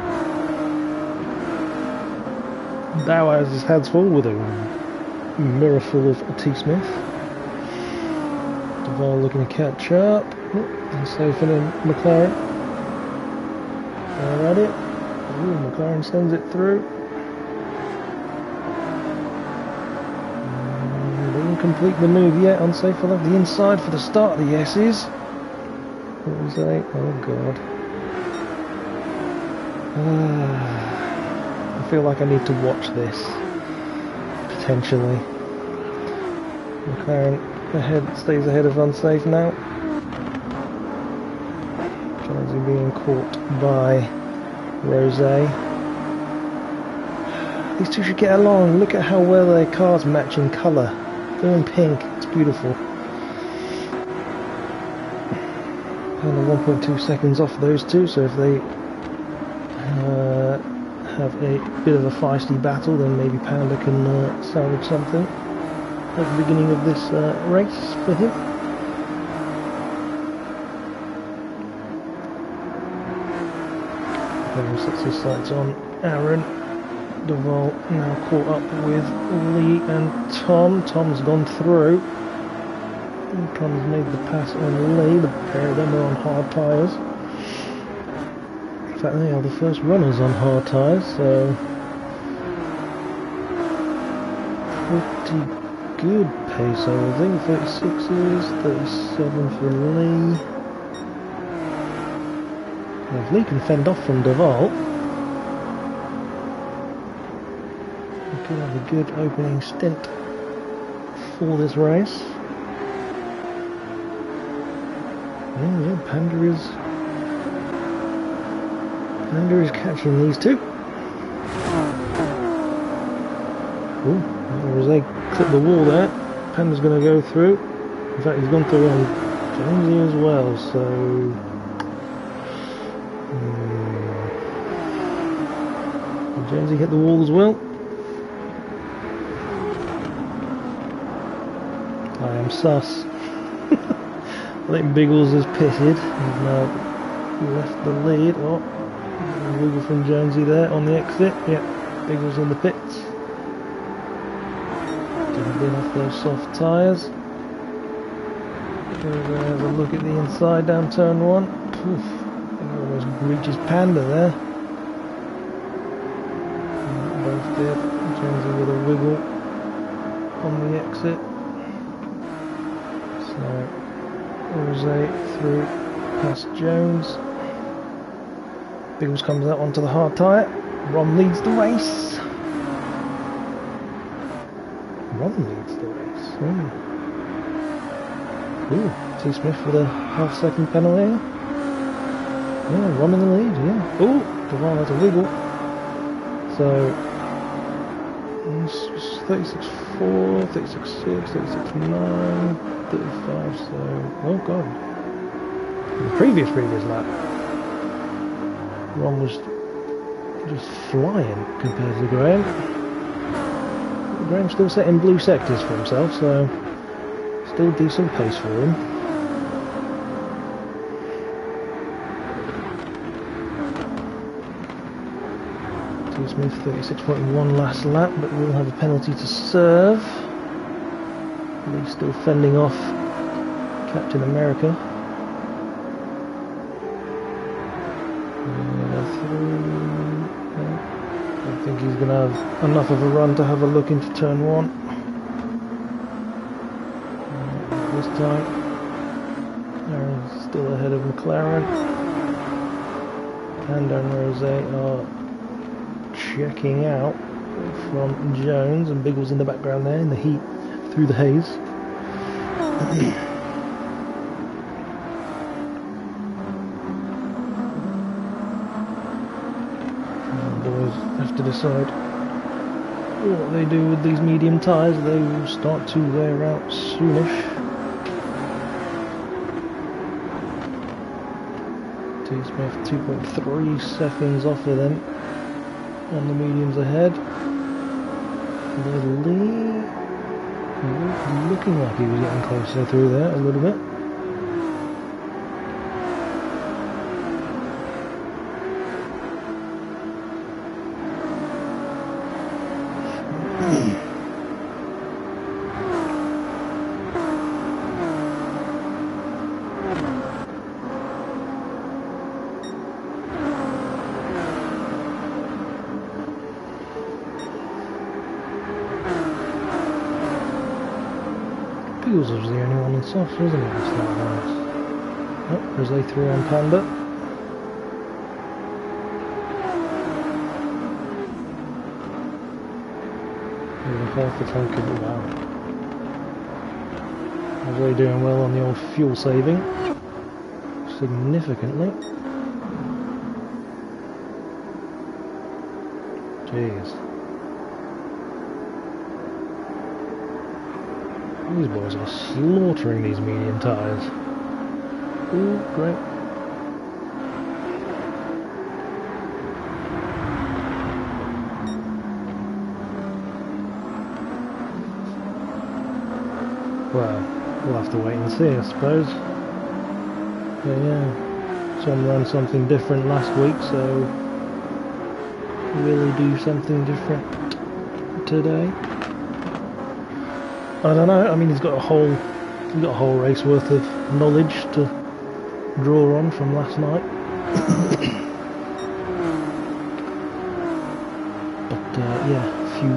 Dow has his hands full with a mirror full of T. Smith. Duval looking to catch up. And safe in McLaren. They're at it. Ooh, McLaren sends it through. Didn't complete the move yet. Unsafe for the inside for the start of the S's. What was that? Oh god. I feel like I need to watch this. Potentially. McLaren stays ahead of Unsafe now. Jonesy being caught by Rosé. These two should get along. Look at how well their cars match in colour. They're in pink. It's beautiful. And 1.2 seconds off those two, so if they have a bit of a feisty battle, then maybe Panda can salvage something at the beginning of this race for him. Everyone sets his sights on Aaron. Duval now caught up with Lee and Tom. Tom's gone through. Tom's made the pass on Lee. The pair of them are on hard tyres. In fact, they are the first runners on hard tyres, so pretty good pace, I would think. 36s, 37 for Lee. If Lee can fend off from Duval, we could have a good opening stint for this race. Yeah, Panda is catching these two. Ooh, Rosé clipped the wall there. Panda's going to go through. In fact, he's gone through on Jonesy as well, so Jonesy hit the wall as well. I am sus. I think Biggles is pitted. He's now left the lead. Oh, wiggle from Jonesy there on the exit. Yep, Biggles in the pits. Getting in off those soft tyres. Have a look at the inside down turn one. Poof, he almost reaches Panda there. Both did. Jonesy with a wiggle on the exit. So Rosé through past Jones. Biggles comes out onto the hard tyre. Ron leads the race. Ron leads the race. Ooh, T. Smith with a half-second penalty. Yeah, Ron in the lead, yeah. Ooh, Duval has a wiggle. So 36.4, 36.6, 36.9, 35, so oh god. The previous lap, Ron was just flying compared to Graham. Graham's still setting blue sectors for himself, so still decent pace for him. T. Smith 36.1 last lap, but we'll have a penalty to serve. He's still fending off Captain America. I don't think he's going to have enough of a run to have a look into turn 1. This time, Aaron's still ahead of McLaren. Panda and Rose are checking out from Jones, and Biggles in the background there in the heat through the haze. Boys have to decide what they do with these medium tyres. They will start to wear out soonish. T. Smith 2.3 seconds off of them on the mediums ahead. Lee looking like he was getting closer through there a little bit. Piggles was the only one in softs, wasn't it? Oh, Rose 3 on Panda. Half the tank of wow. Rose doing well on the old fuel saving. Significantly. Jeez. These boys are slaughtering these medium tyres. Ooh, great. Well, we'll have to wait and see, I suppose. But yeah, Tom ran something different last week, so will he do something different today? I don't know. I mean, he's got a whole race worth of knowledge to draw on from last night. But yeah, a few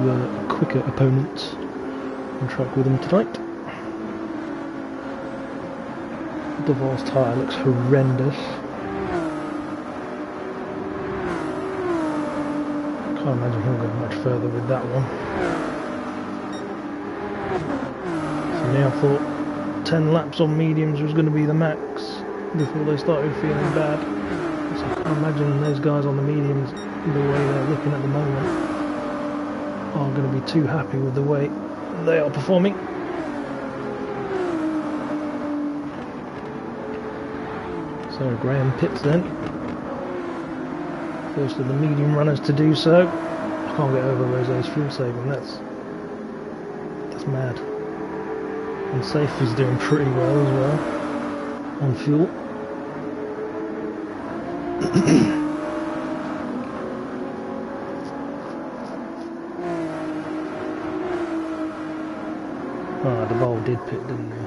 quicker opponents on track with him tonight. Duval's tyre looks horrendous. Can't imagine he'll go much further with that one. I thought 10 laps on mediums was going to be the max before they started feeling bad. So I can't imagine those guys on the mediums, the way they're looking at the moment, are going to be too happy with the way they are performing. So Graham pits then. First of the medium runners to do so. I can't get over Rose's fuel saving, that's mad. And Safe is doing pretty well as well on fuel. Duval did pit, didn't he?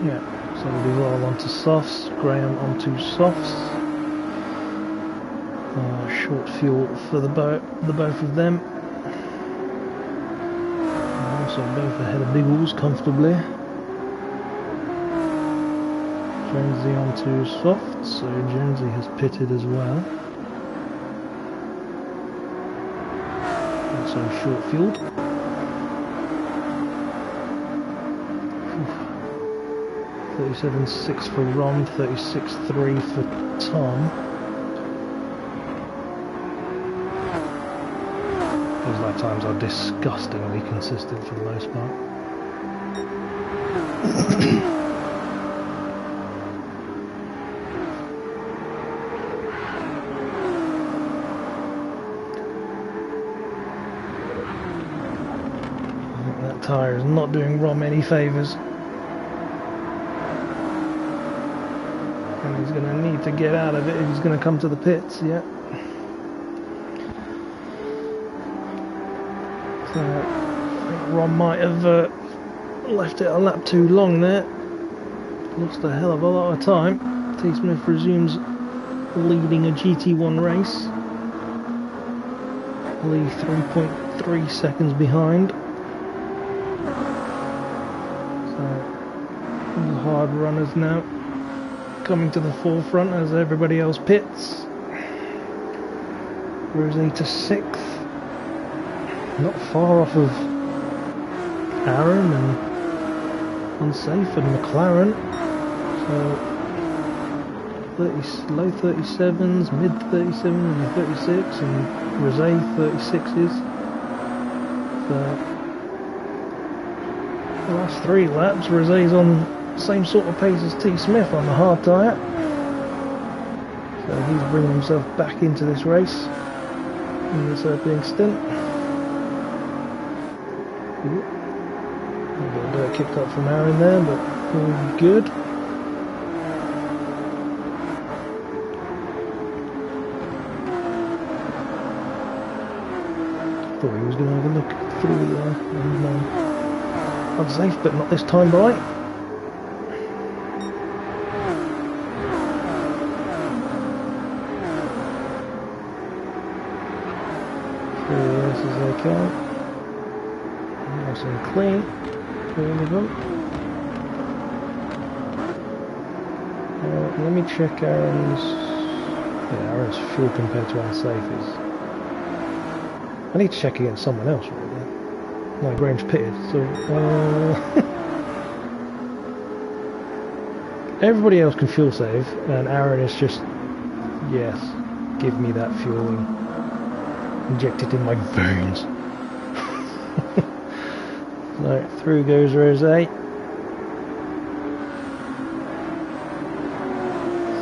Yeah, so Duval onto softs, Graham onto softs. Short fuel for the both of them. So both ahead of Biggles comfortably. Jonesy onto soft, so Jonesy has pitted as well. Also short fueled. 37.6 for Ron, 36.3 for Tom. Those lap times are disgustingly consistent for the most part. I think that tyre is not doing Rom any favours. And he's going to need to get out of it if he's going to come to the pits, yeah. So I think Ron might have left it a lap too long there. Lost a hell of a lot of time. T. Smith resumes leading a GT1 race. Only 3.3 seconds behind. So the hard runners now coming to the forefront as everybody else pits. Rosé to 6th. Not far off of Aaron and Unsafe and McLaren. So 30, low 37s, mid 37s and 36, and Rosé 36s. So the last 3 laps, Rosé's on the same sort of pace as T. Smith on the hard tyre. So he's bringing himself back into this race in this opening stint. A little bit kicked up from Aaron there, but all good. Thought he was going to have a look through there. And, unsafe, but not this time by. This is okay. Nice and clean. All of them. Let me check Aaron's. Yeah, Aaron's fuel compared to unsafe is. I need to check against someone else really. No, Graham's pitted, so everybody else can fuel save, and Aaron is just, yes, give me that fuel and inject it in my veins. So through goes Rosé.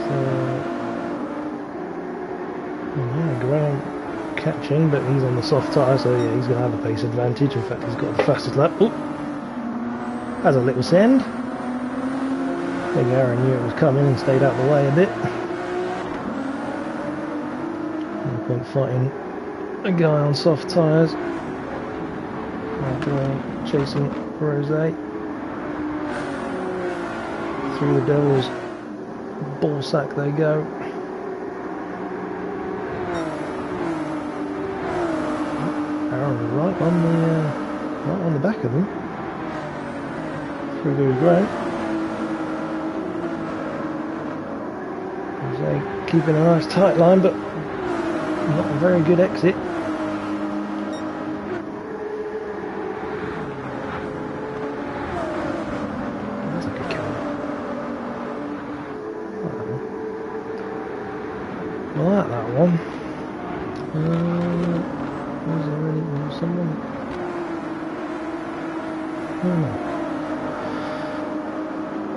So yeah, Graham catching, but he's on the soft tyre, so yeah, he's going to have a pace advantage. In fact, he's got the fastest lap. Ooh, has a little send. I think Aaron knew it was coming and stayed out of the way a bit. No point fighting a guy on soft tyres. Chasing Rosé through the Devil's ball sack they go. Aaron right on the back of them. Through goes Graham. Rosé keeping a nice tight line, but not a very good exit. I like that one. Was there any someone?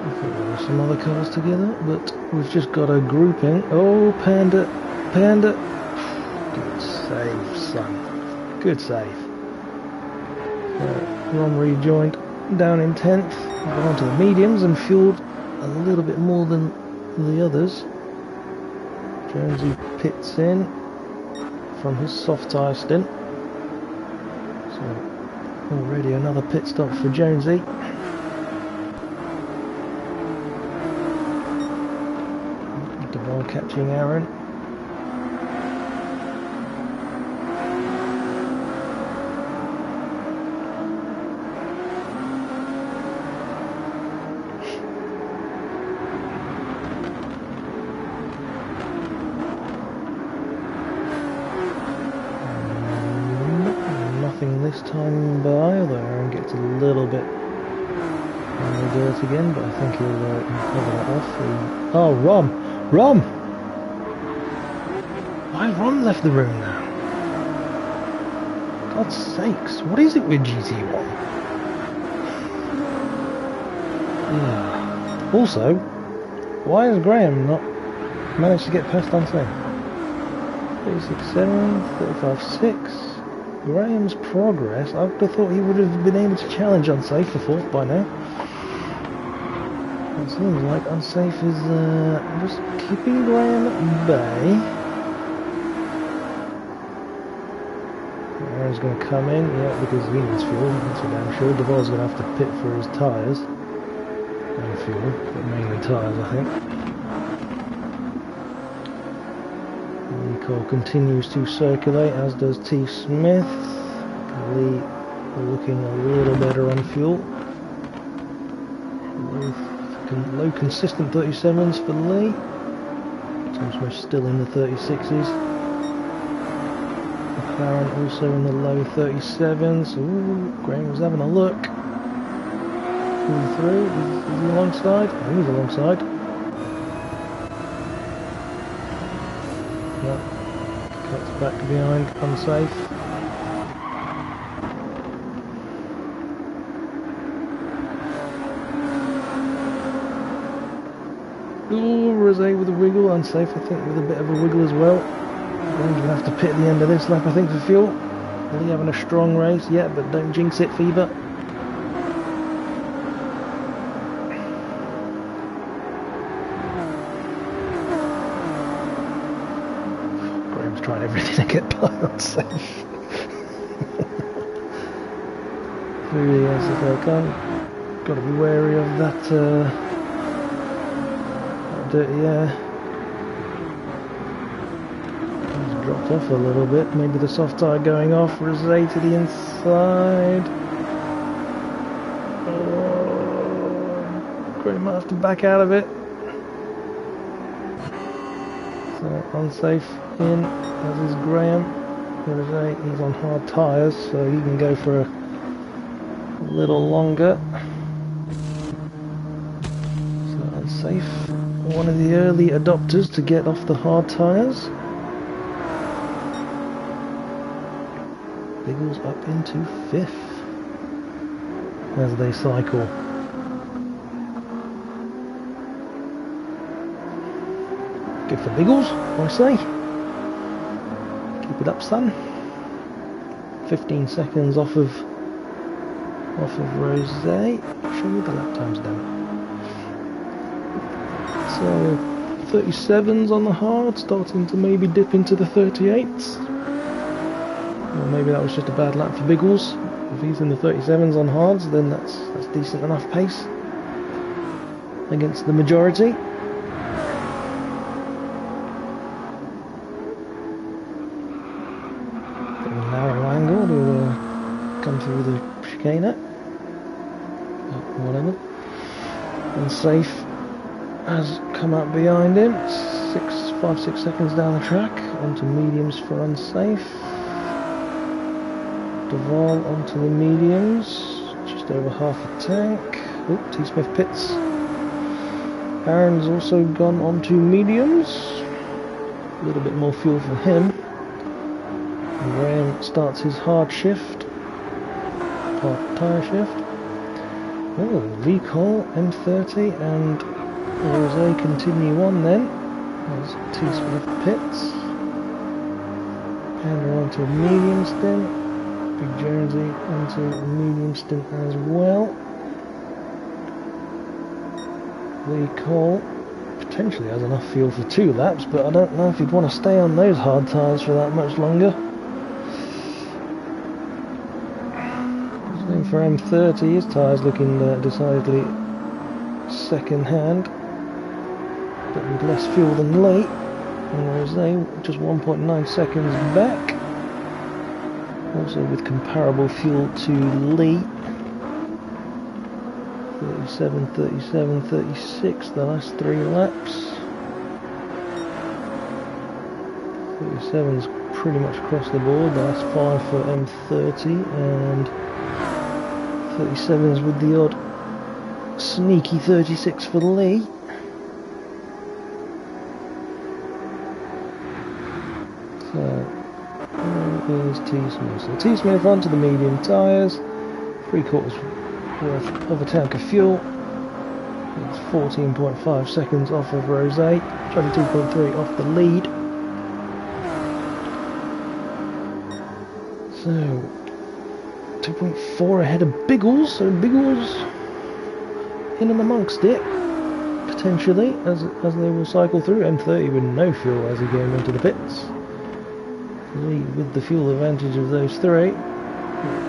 I thought there were some other cars together, but we've just got a grouping. Oh, Panda. Good save, son. Good save. Ron rejoined down in 10th, got onto the mediums and fueled a little bit more than the others. Jonesy pits in from his soft tyre stint. So already another pit stop for Jonesy. Devon catching Aaron. This time by, although Aaron gets a little bit on the dirt again, but I think he'll cover that off. Oh, Rom! Why Rom left the room now? God's sakes, what is it with GT1? Also, why has Graham not managed to get past unsafe? 36.7, 35.6. Graham's progress, I would have thought he would have been able to challenge Unsafe for 4th by now. It seems like Unsafe is just keeping Graham at bay. Aaron's going to come in, yeah, because he needs fuel, that's for damn sure. Duvall's going to have to pit for his tyres and fuel, but mainly tyres, I think. Nicole continues to circulate, as does T. Smith. Lee looking a little better on fuel. Low consistent 37s for Lee. Tom Smith still in the 36s. McLaren also in the low 37s. Ooh, Graham was having a look. Pulled through. Is he alongside? Oh, he's alongside. Yep. Cuts back behind, unsafe. Ooh, Rosé with a wiggle, unsafe I think with a bit of a wiggle as well. Graham's going to have to pit at the end of this lap I think for fuel. Lee having a strong race, yeah, but don't jinx it, Fever. Graham's trying everything to get by unsafe. Really has to go, got to be wary of that dirty air. He's dropped off a little bit, maybe the soft tyre going off. Rosé to the inside. Oh, Graham might have to back out of it. So unsafe in, as is Graham. Rosé, he's on hard tyres, so he can go for a little longer. So unsafe. One of the early adopters to get off the hard tyres. Biggles up into 5th as they cycle. Good for Biggles, I say. Keep it up, son. 15 seconds off of Rosé. Show me the lap times down. So 37s on the hard, starting to maybe dip into the 38s. Or maybe that was just a bad lap for Biggles. If he's in the 37s on hards, then that's decent enough pace against the majority. Bit of a narrow angle to come through the chicane at. Whatever. Unsafe has come up behind him, 5-6 seconds down the track, onto mediums for unsafe. Duvall onto the mediums, just over half a tank. Oop, T. Smith pits. Aaron's also gone onto mediums, a little bit more fuel for him. And Graham starts his hard shift, hard tyre shift. Oh, Lee Cole, M30 and Rosé continue on then, as T. Smith pits. Panda onto a medium stint, Big Jonesy onto a medium stint as well. Lee Cole potentially has enough fuel for 2 laps, but I don't know if he'd want to stay on those hard tyres for that much longer. Same for M30, his tyres looking decidedly second hand, but with less fuel than Lee. And Rosé just 1.9 seconds back, also with comparable fuel to Lee. 37, 37, 36 the last 3 laps. 37's pretty much across the board, the last 5 for M30, and 37's with the odd sneaky 36 for Lee. So, where is T. Smith? So T. Smith onto the medium tyres, 3/4 worth of a tank of fuel. It's 14.5 seconds off of Rosé, 22.3 off the lead. So 2.4 ahead of Biggles, so Biggles in and amongst it, potentially, as they will cycle through. M30 with no fuel as he came into the pits. Lee with the fuel advantage of those 3.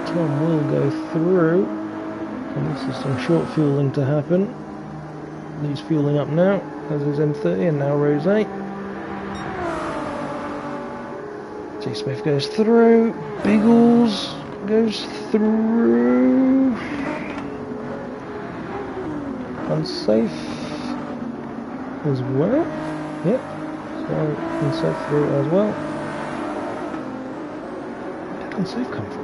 Tom will go through, and this is some short fueling to happen. He's fueling up now, as is M30 and now Rose. T Smith goes through, Biggles goes through, unsafe as well, yep, so unsafe through as well. Where did unsafe come from?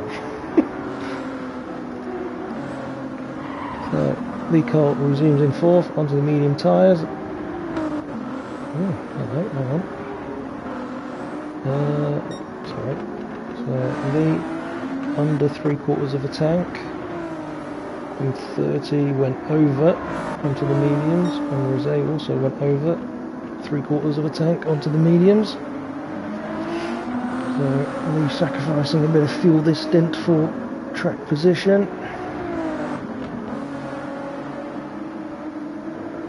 So Lee Colt resumes in fourth onto the medium tyres. Oh, hello, hang on. Sorry. So Lee under 3/4 of a tank. And 30 went over onto the mediums, and Rose also went over 3/4 of a tank onto the mediums. So Lee sacrificing a bit of fuel this stint for track position.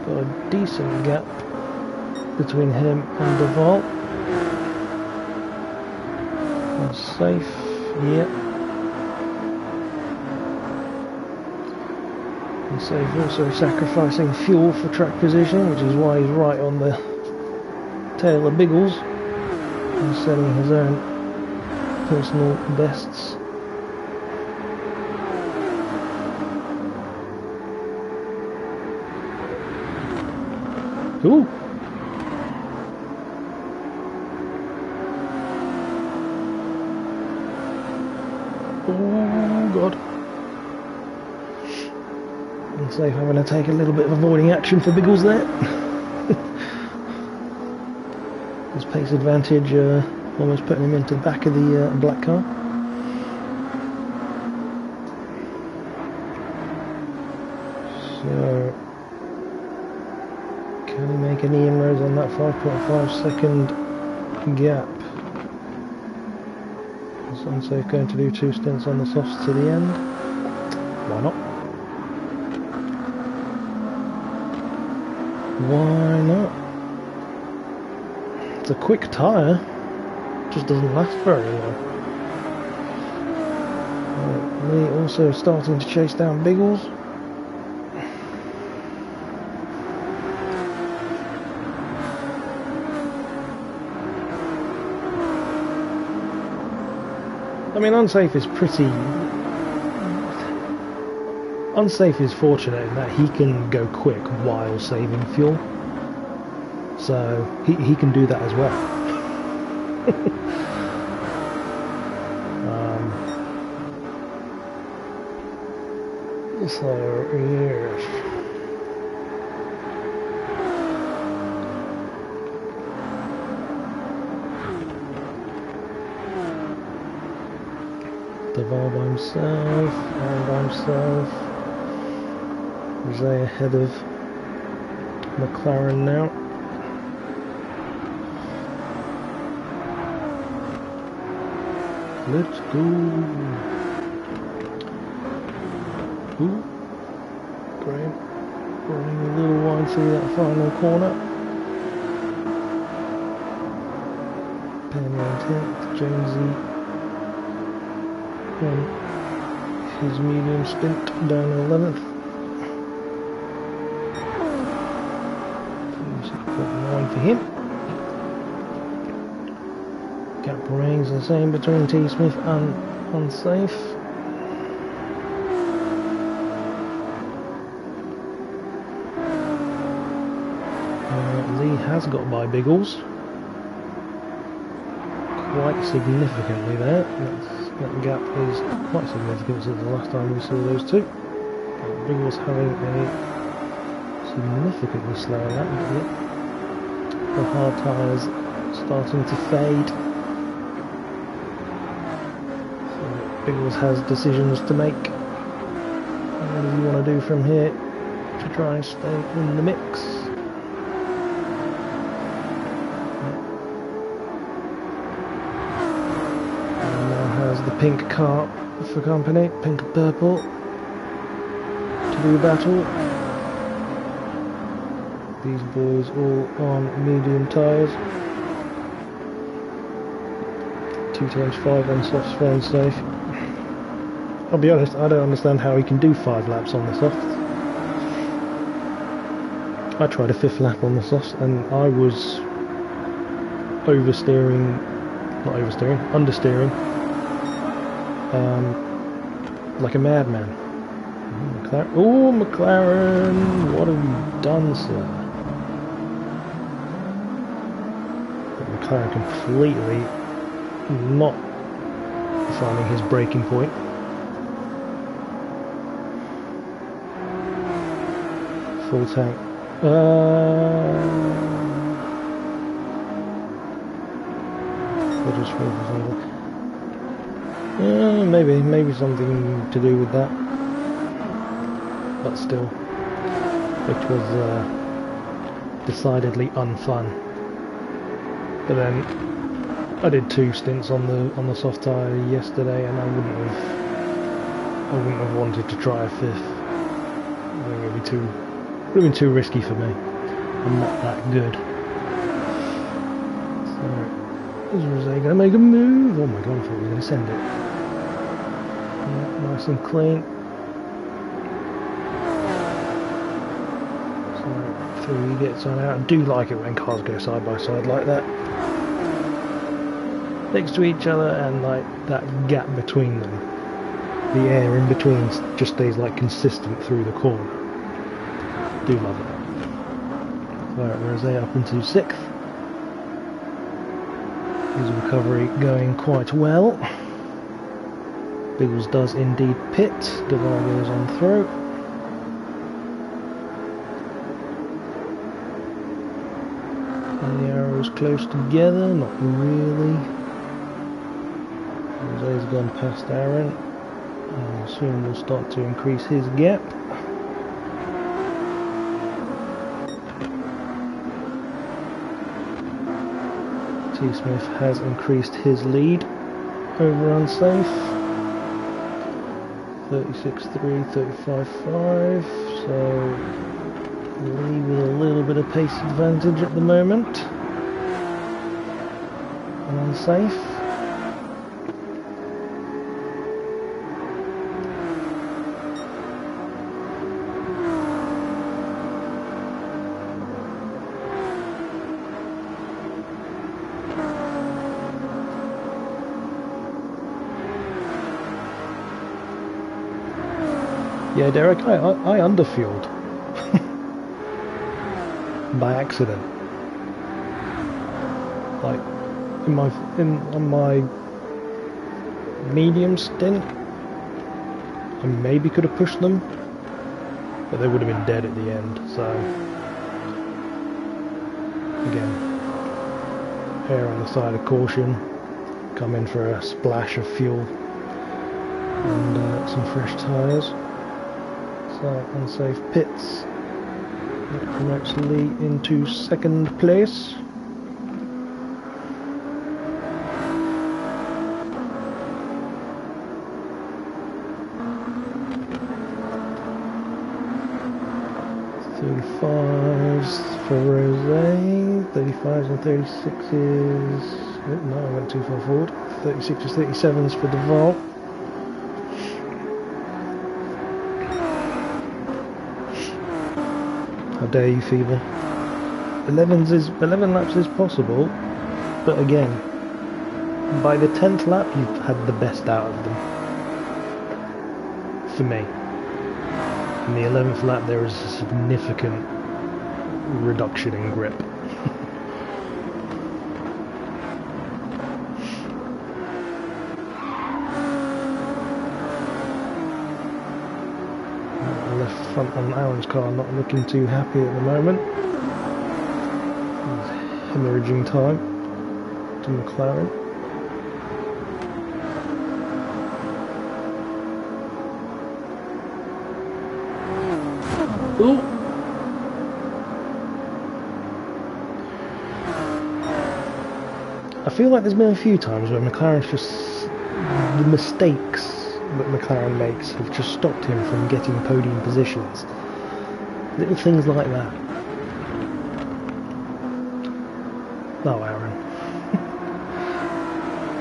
Got a decent gap between him and Duval. Safe, yeah. And safe also sacrificing fuel for track position, which is why he's right on the tail of Biggles and setting his own personal bests. Ooh. Oh god. And safe having to take a little bit of avoiding action for Biggles there. His pace advantage almost putting him into the back of the black car. So can he make any inroads on that 5.5 second gap? Is Unsafe going to do 2 stints on the softs to the end? Why not? Why not? It's a quick tyre, just doesn't last very long. Lee also starting to chase down Biggles. I mean, Unsafe is Unsafe is fortunate in that he can go quick while saving fuel. So he can do that as well. So yes. Duval by himself, Aaron by himself. Rose ahead of McLaren now. Let's go. Ooh. Graham running a little wide through that final corner. Penny 10th, Jonesy on his medium stint down 11th. 6.9 for him. Gap remains the same between T Smith and Unsafe. Lee has got by Biggles quite significantly there. That gap is quite significant since the last time we saw those two. Biggles having a significantly slower lap. The hard tyres starting to fade. So Biggles has decisions to make. What does he want to do from here to try and stay in the mix? The pink car for company, pink and purple, to do battle. These boys all on medium tyres. 2 times 5 on softs for Unsafe. I'll be honest, I don't understand how he can do 5 laps on the softs. I tried a 5th lap on the softs and I was understeering, like a madman. Oh, McLaren, what have you done, sir? McLaren completely not finding his braking point. Full tank. Maybe something to do with that, but still, which was decidedly unfun. But then I did 2 stints on the soft tyre yesterday, and I wouldn't have wanted to try a 5th. I think it would have been too risky for me. I'm not that good. So, is Rosé going to make a move? Oh my god, I thought we were going to send it. Yeah, nice and clean. So, through he gets on out. I do like it when cars go side by side like that. Next to each other, and like that gap between them. The air in between just stays like consistent through the corner. Do love it. Alright, Rosé up into 6th. His recovery going quite well. Biggles does indeed pit. Devar goes on through. And the arrows close together, not really. Rosé's gone past Aaron. Soon will start to increase his gap. T. Smith has increased his lead over Unsafe. 36.3, 35.5, so lead with a little bit of pace advantage at the moment. And Unsafe. Yeah, Derek, I underfueled by accident. Like on my medium stint, I maybe could have pushed them, but they would have been dead at the end. So again, err on the side of caution. Come in for a splash of fuel and some fresh tyres. So Unsafe pits. That promotes Lee into 2nd place. .35s for Rosé. 35s and 36s. Oh, no, I went too far forward. 36s, 37s for Deval. How dare you, Feeble? 11 laps is possible, but again, by the 10th lap you've had the best out of them. For me. In the 11th lap there is a significant reduction in grip. Left front on Aaron's car not looking too happy at the moment. He's hemorrhaging time to McLaren. Ooh. I feel like there's been a few times where McLaren's just, the mistakes that McLaren makes have just stopped him from getting podium positions. Little things like that. Oh, Aaron.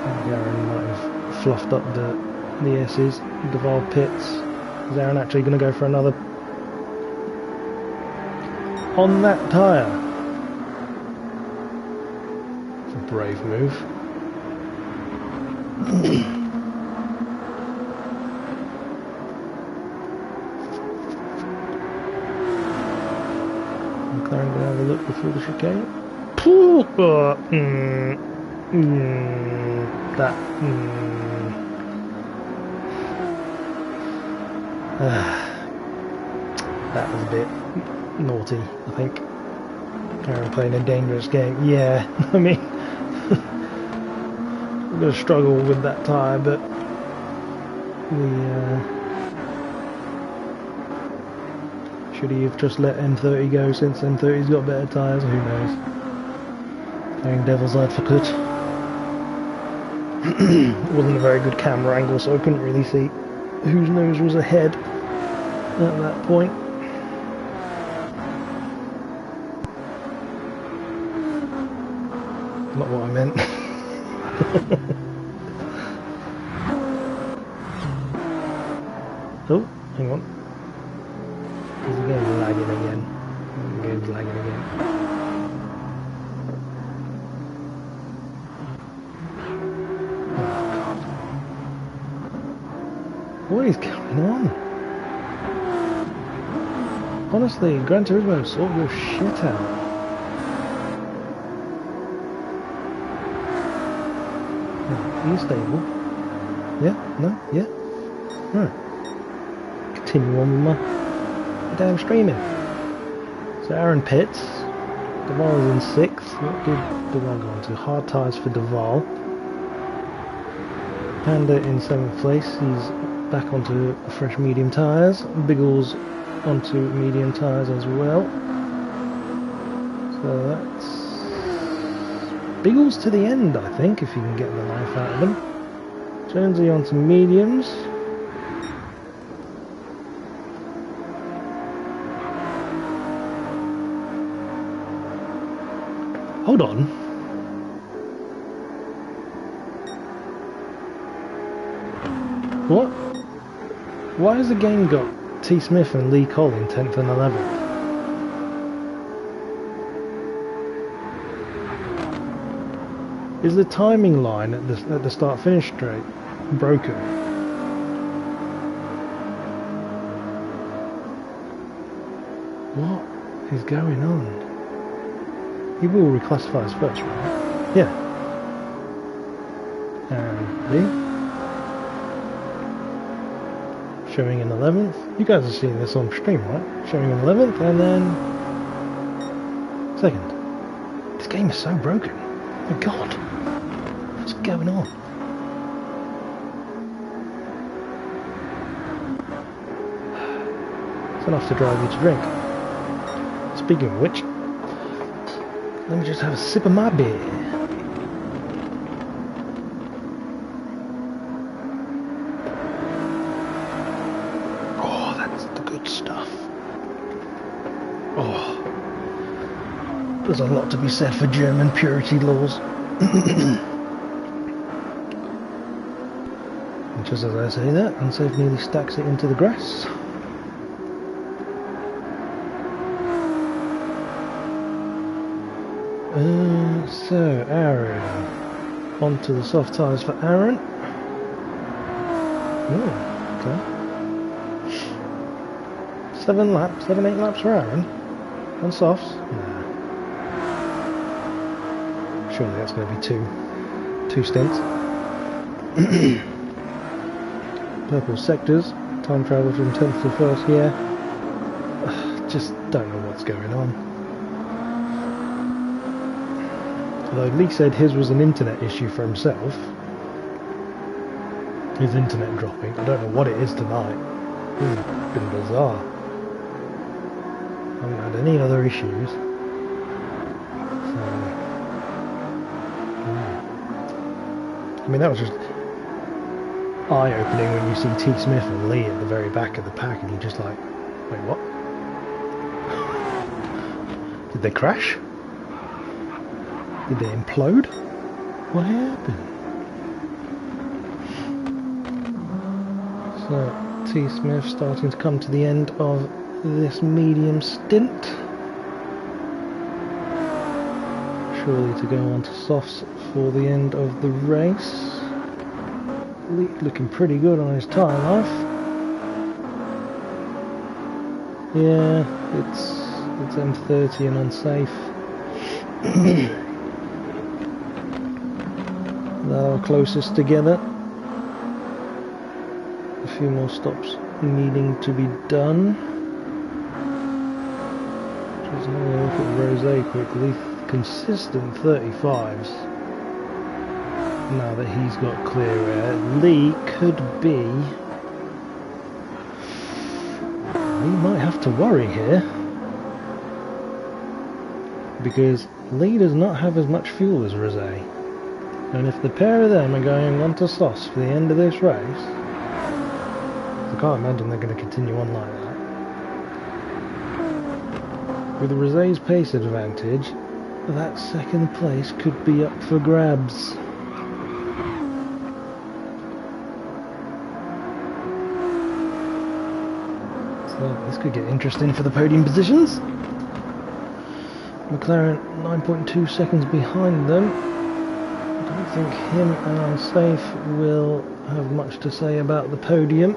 I think Aaron might have fluffed up the the S's, devolved pits. Is Aaron actually going to go for another on that tyre? It's a brave move. McLaren going to have a look before the chicane. That was a bit naughty, I think. Aaron playing a dangerous game. Yeah, I mean, I'm going to struggle with that tyre, but should he have just let M30 go since M30's got better tyres? Who knows? Playing devil's advocate. It wasn't a very good camera angle, so I couldn't really see whose nose was ahead at that point. Not what I meant. Oh, hang on. Is the game lagging again? The game's lagging again. Oh god. What is going on? Honestly, Gran Turismo, sort your shit out. Are you stable? Yeah? No? Yeah? Right. Continue on with my damn streaming. So Aaron pits. Duval is in 6th. What did Duval go on to? Hard tyres for Duval. Panda in 7th place. He's back onto fresh medium tyres. Biggles onto medium tyres as well. So that's Biggles to the end, I think, if you can get the life out of them. Jonesy onto mediums. Hold on. What? Why has the game got T. Smith and Lee Cole in 10th and 11th? Is the timing line at the start-finish straight broken? What is going on? He will reclassify as first, right? Yeah. And Lee? Showing in 11th. You guys are seeing this on stream, right? Showing in 11th and then 2nd. This game is so broken. Oh my god. What's going on? It's enough to drive you to drink. Speaking of which, let me just have a sip of my beer. Oh, that's the good stuff. Oh, there's a lot to be said for German purity laws. And just as I say that, Unsafe nearly stacks it into the grass. So, Aaron. Onto the soft tyres for Aaron. Oh, okay. 7 laps, 7-8 laps for Aaron. On softs? Nah. Surely that's going to be two stints. Purple sectors. Time travel from 10th to 1st here. Just don't know what's going on. Although Lee said his was an internet issue for himself. His internet dropping. I don't know what it is tonight. It's been bizarre. I haven't had any other issues. So, I mean, that was just eye-opening when you see T. Smith and Lee at the very back of the pack and you're just like, wait, what? Did they crash? Did they implode? What happened? So, T. Smith starting to come to the end of this medium stint. Surely to go on to softs for the end of the race. Looking pretty good on his tyre life. Yeah, it's M30 and unsafe. They're closest together. A few more stops needing to be done. Just having a look at Rosé quickly. Consistent 35s. Now that he's got clear air, Lee could be... He might have to worry here. Because Lee does not have as much fuel as Rosé. And if the pair of them are going on to Sauce for the end of this race, I can't imagine they're going to continue on like that. With Rosé's pace advantage, that second place could be up for grabs. So this could get interesting for the podium positions. McLaren 9.2 seconds behind them. I don't think him and Unsafe will have much to say about the podium.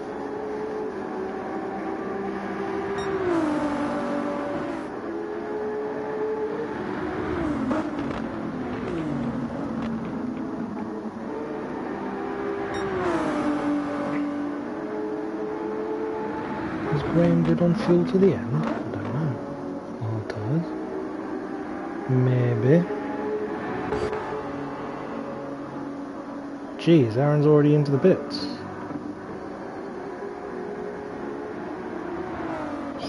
Is Graham good on fuel to the end? I don't know. Hard tyres. Maybe. Geez, Aaron's already into the pits.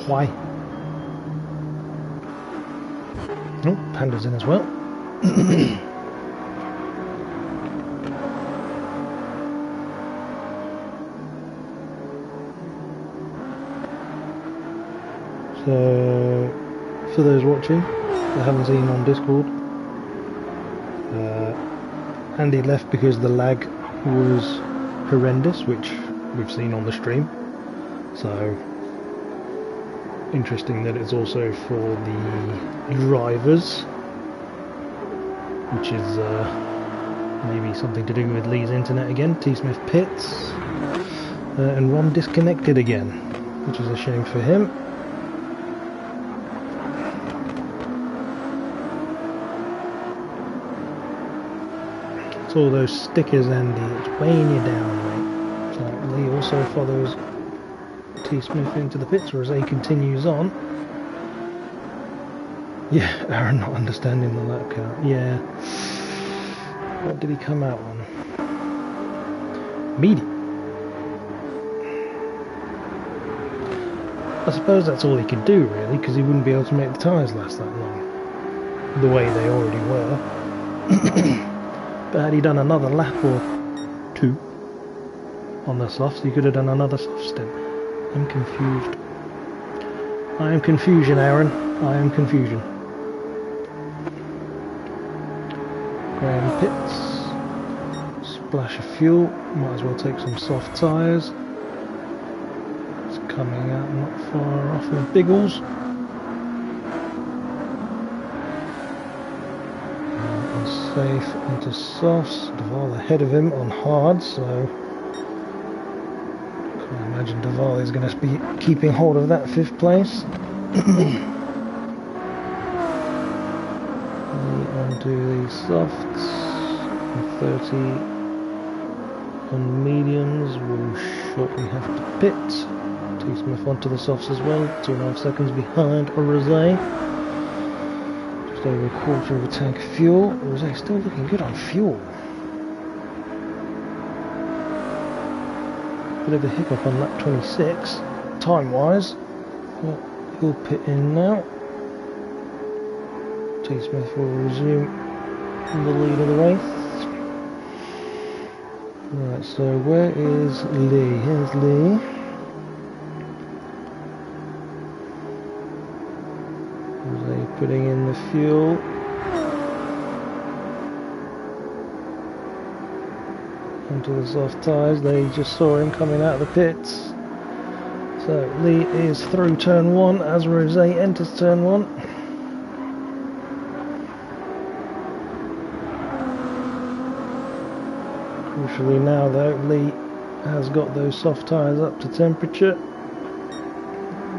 Why? Oh, Panda's in as well. So, for those watching that haven't seen on Discord, Andy left because the lag was horrendous, which we've seen on the stream. So, interesting that it's also for the drivers, which is maybe something to do with Lee's internet again. T. Smith pits, and Rom disconnected again, which is a shame for him. It's all those stickers, Andy, it's weighing you down, mate. So Lee also follows T. Smith into the pits, whereas A continues on. Yeah, Aaron not understanding the lap count. Yeah. What did he come out on? Medium. I suppose that's all he could do, really, because he wouldn't be able to make the tyres last that long. The way they already were. But had he done another lap or two on the softs, he could have done another soft stint. I'm confused. I am confusion, Aaron. I am confusion. Graham pits. Splash of fuel. Might as well take some soft tyres. It's coming out not far off of Biggles. Safe into softs. Duval ahead of him on hard, so I can't imagine Duval is going to be keeping hold of that 5th place. Undo these softs. 30 on mediums. We'll shortly have to pit. T. Smith onto the softs as well. 2.5 seconds behind Rosé. Over a quarter of a tank of fuel. Rosé still looking good on fuel. Bit of a hiccup on lap 26, time wise. But he'll pit in now. T. Smith will resume the lead of the race. Right, so where is Lee? Here's Lee. Putting in the fuel. onto the soft tyres. They just saw him coming out of the pits. So Lee is through turn 1 as Rosé enters turn 1. Crucially now though, Lee has got those soft tyres up to temperature.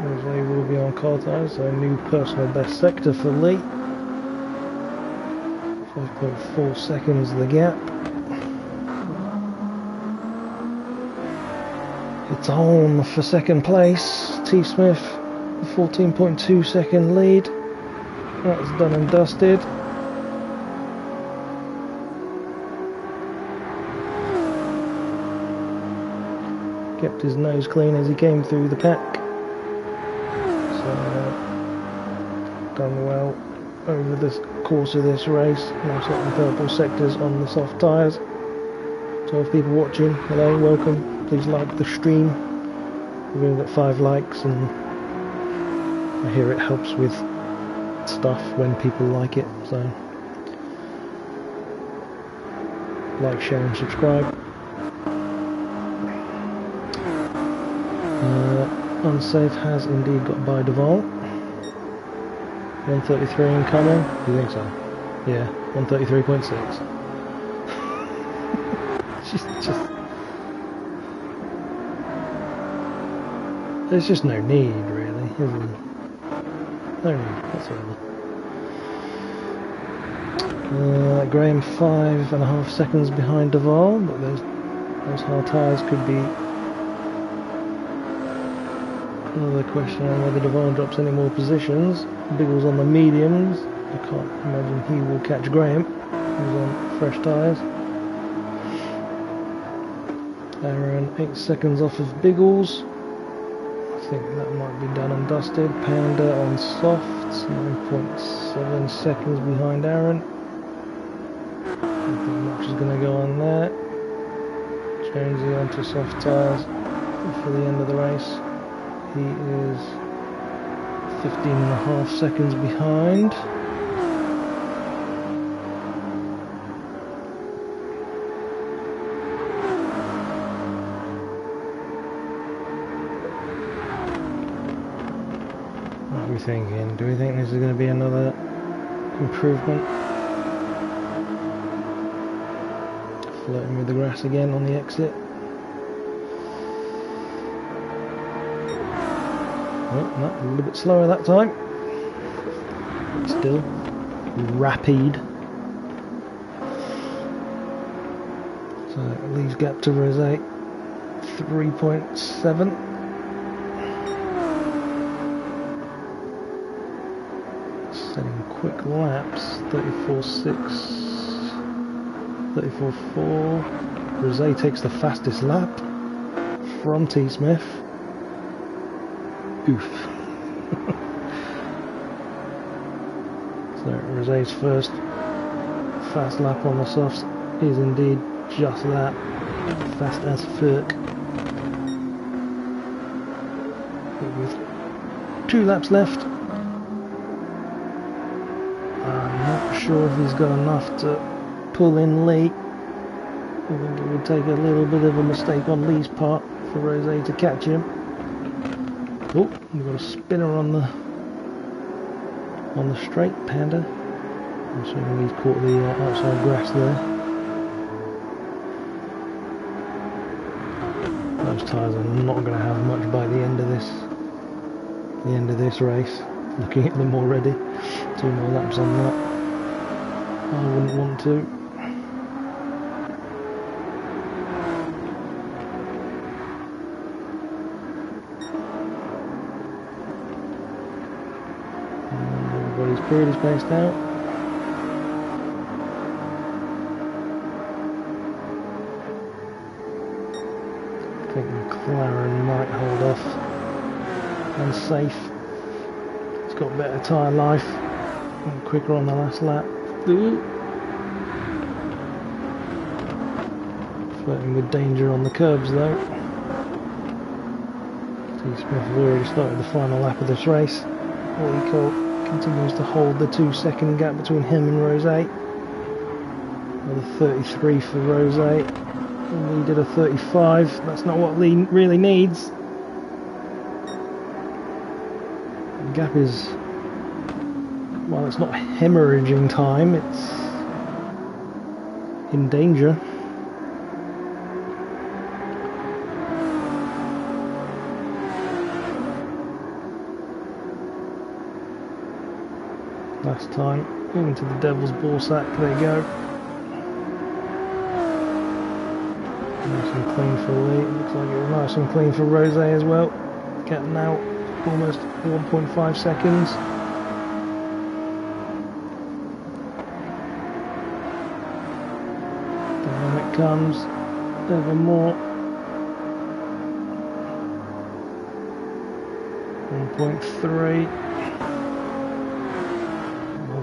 Rosé will be on car tyres, so new personal best sector for Lee. 5.4 seconds the gap. It's on for second place. T. Smith, 14.2 second lead. That's done and dusted. Kept his nose clean as he came through the pack. So, done well over the course of this race. Nice little purple sectors on the soft tyres. 12 people watching. Hello, welcome. Please like the stream. We've only got 5 likes, and I hear it helps with stuff when people like it. So, like, share, and subscribe. Unsafe has indeed got by Duval. 133 incoming. Do you think so? Yeah, 133.6. just there's just no need, really, is there? No need whatsoever. Graham 5.5 seconds behind Duval, but those hard tyres could be another question on whether Duval drops any more positions. Biggles on the mediums. I can't imagine he will catch Graham, who's on fresh tyres. Aaron 8 seconds off of Biggles. I think that might be done and dusted. Panda on softs, 9.7 seconds behind Aaron. I don't think much is going to go on there. Jonesy onto soft tyres for the end of the race. He is 15.5 seconds behind. What are we thinking? Do we think this is going to be another improvement? Flirting with the grass again on the exit. Oh, no, a little bit slower that time. But still rapid. So Lee's gap to Rosé 3.7. Setting quick laps, 34.6, 34.4. Rosé takes the fastest lap from T. Smith. Oof. So Rosé's first fast lap on the softs is indeed just that, fast as fuck. But with 2 laps left, I'm not sure if he's got enough to pull in Lee. I think it would take a little bit of a mistake on Lee's part for Rosé to catch him. Oh, we've got a spinner on the straight, Panda. I'm assuming he's caught the outside grass there. Those tyres are not going to have much by the end of this race. Looking at them already. 2 more laps on that. I wouldn't want to. Everybody's pretty spaced out. I think McLaren might hold off. Unsafe. It's got better tyre life. And quicker on the last lap. Flirting with danger on the curbs though. T. Smith has already started the final lap of this race. Lee continues to hold the 2-second gap between him and Rosé. Another 33 for Rosé. Lee did a 35. That's not what Lee really needs. The gap is, well, it's not hemorrhaging time, it's in danger. Last time into the devil's ball sack, there you go. Nice and clean for Lee. Looks like it was nice and clean for Rose as well. Getting now almost 1.5 seconds. Down it comes, ever more. 1.3.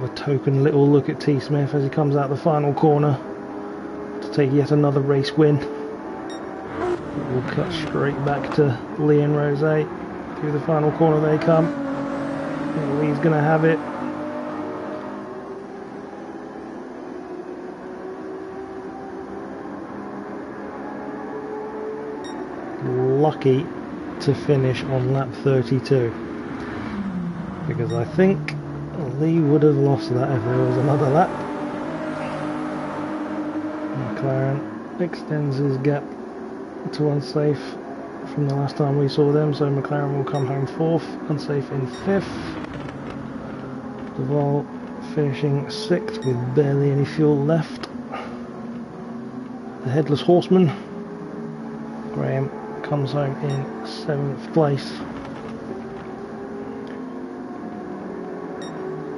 A token little look at T. Smith as he comes out the final corner to take yet another race win. We'll cut straight back to Lee and Rose. Through the final corner they come. And Lee's going to have it. Lucky to finish on lap 32, because I think Lee would have lost that if there was another lap. McLaren extends his gap to unsafe from the last time we saw them, so McLaren will come home 4th, unsafe in 5th. Duval finishing 6th with barely any fuel left. The Headless Horseman, Graham, comes home in 7th place.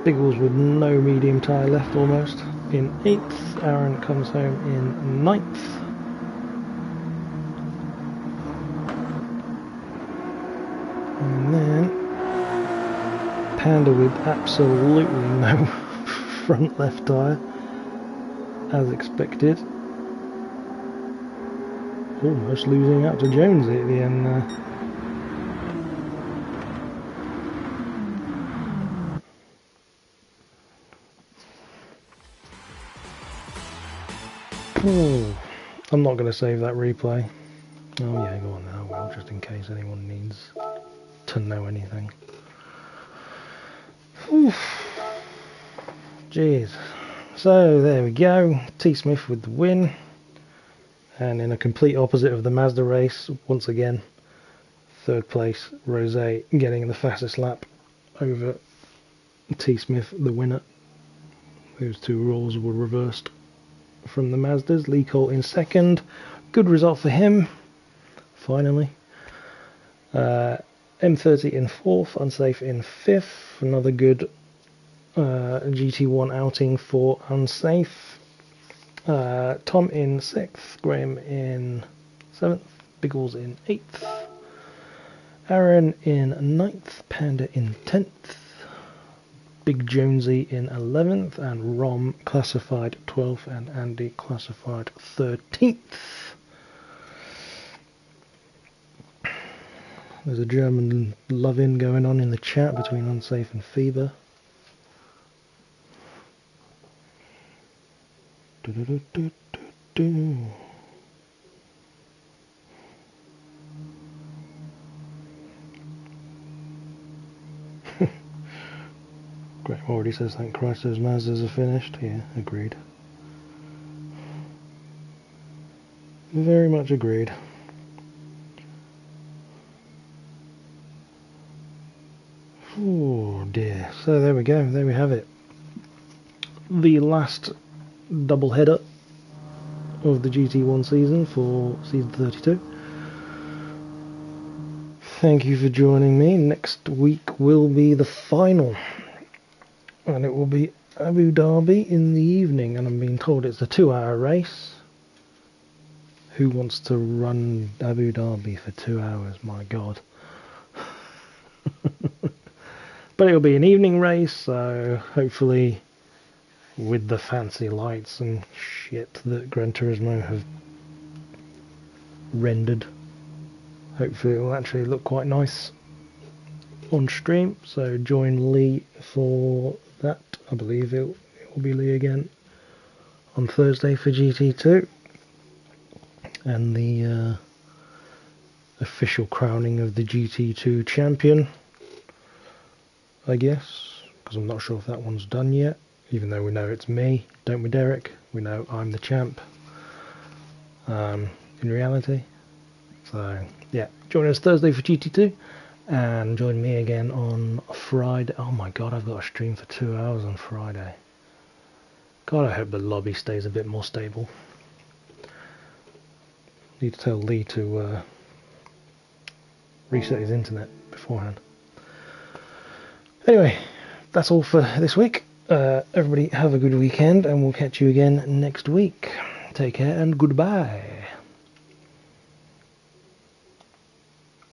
Biggles with no medium tyre left almost in 8th. Aaron comes home in 9th. And then Panda with absolutely no front left tyre, as expected. Almost losing out to Jonesy at the end there. I'm not going to save that replay. Oh yeah, go on now, well, just in case anyone needs to know anything. Oof. Jeez. So there we go, T. Smith with the win. And in a complete opposite of the Mazda race, once again, 3rd place, Rose getting the fastest lap over T. Smith, the winner. Those two rules were reversed from the Mazdas. Lee Cole in 2nd. Good result for him, finally. M30 in 4th, unsafe in 5th. Another good GT1 outing for unsafe. Tom in 6th, Graham in 7th, Biggles in 8th, Aaron in 9th, Panda in 10th, Big Jonesy in 11th, and Rom classified 12th, and Andy classified 13th. There's a German love-in going on in the chat between Unsafe and Fever. Great, already says thank Christ those Mazdas are finished. Yeah, agreed. Very much agreed. Oh dear. So there we go, there we have it. The last double header of the GT1 season for season 32. Thank you for joining me. Next week will be the final, and it will be Abu Dhabi in the evening, and I'm being told it's a 2-hour race. Who wants to run Abu Dhabi for 2 hours? My god. But it'll be an evening race, so hopefully with the fancy lights and shit that Gran Turismo have rendered, hopefully it will actually look quite nice on stream. So join Lee for that. I believe it will be Lee again on Thursday for GT2. and the official crowning of the GT2 champion, I guess, because I'm not sure if that one's done yet, even though we know it's me, don't we, Derek? We know I'm the champ in reality. So yeah, join us Thursday for GT2 and join me again on Friday. Oh my god, I've got a stream for 2 hours on Friday. God, I hope the lobby stays a bit more stable. Need to tell Lee to reset his internet beforehand. Anyway, that's all for this week. Everybody have a good weekend, and we'll catch you again next week. Take care and goodbye.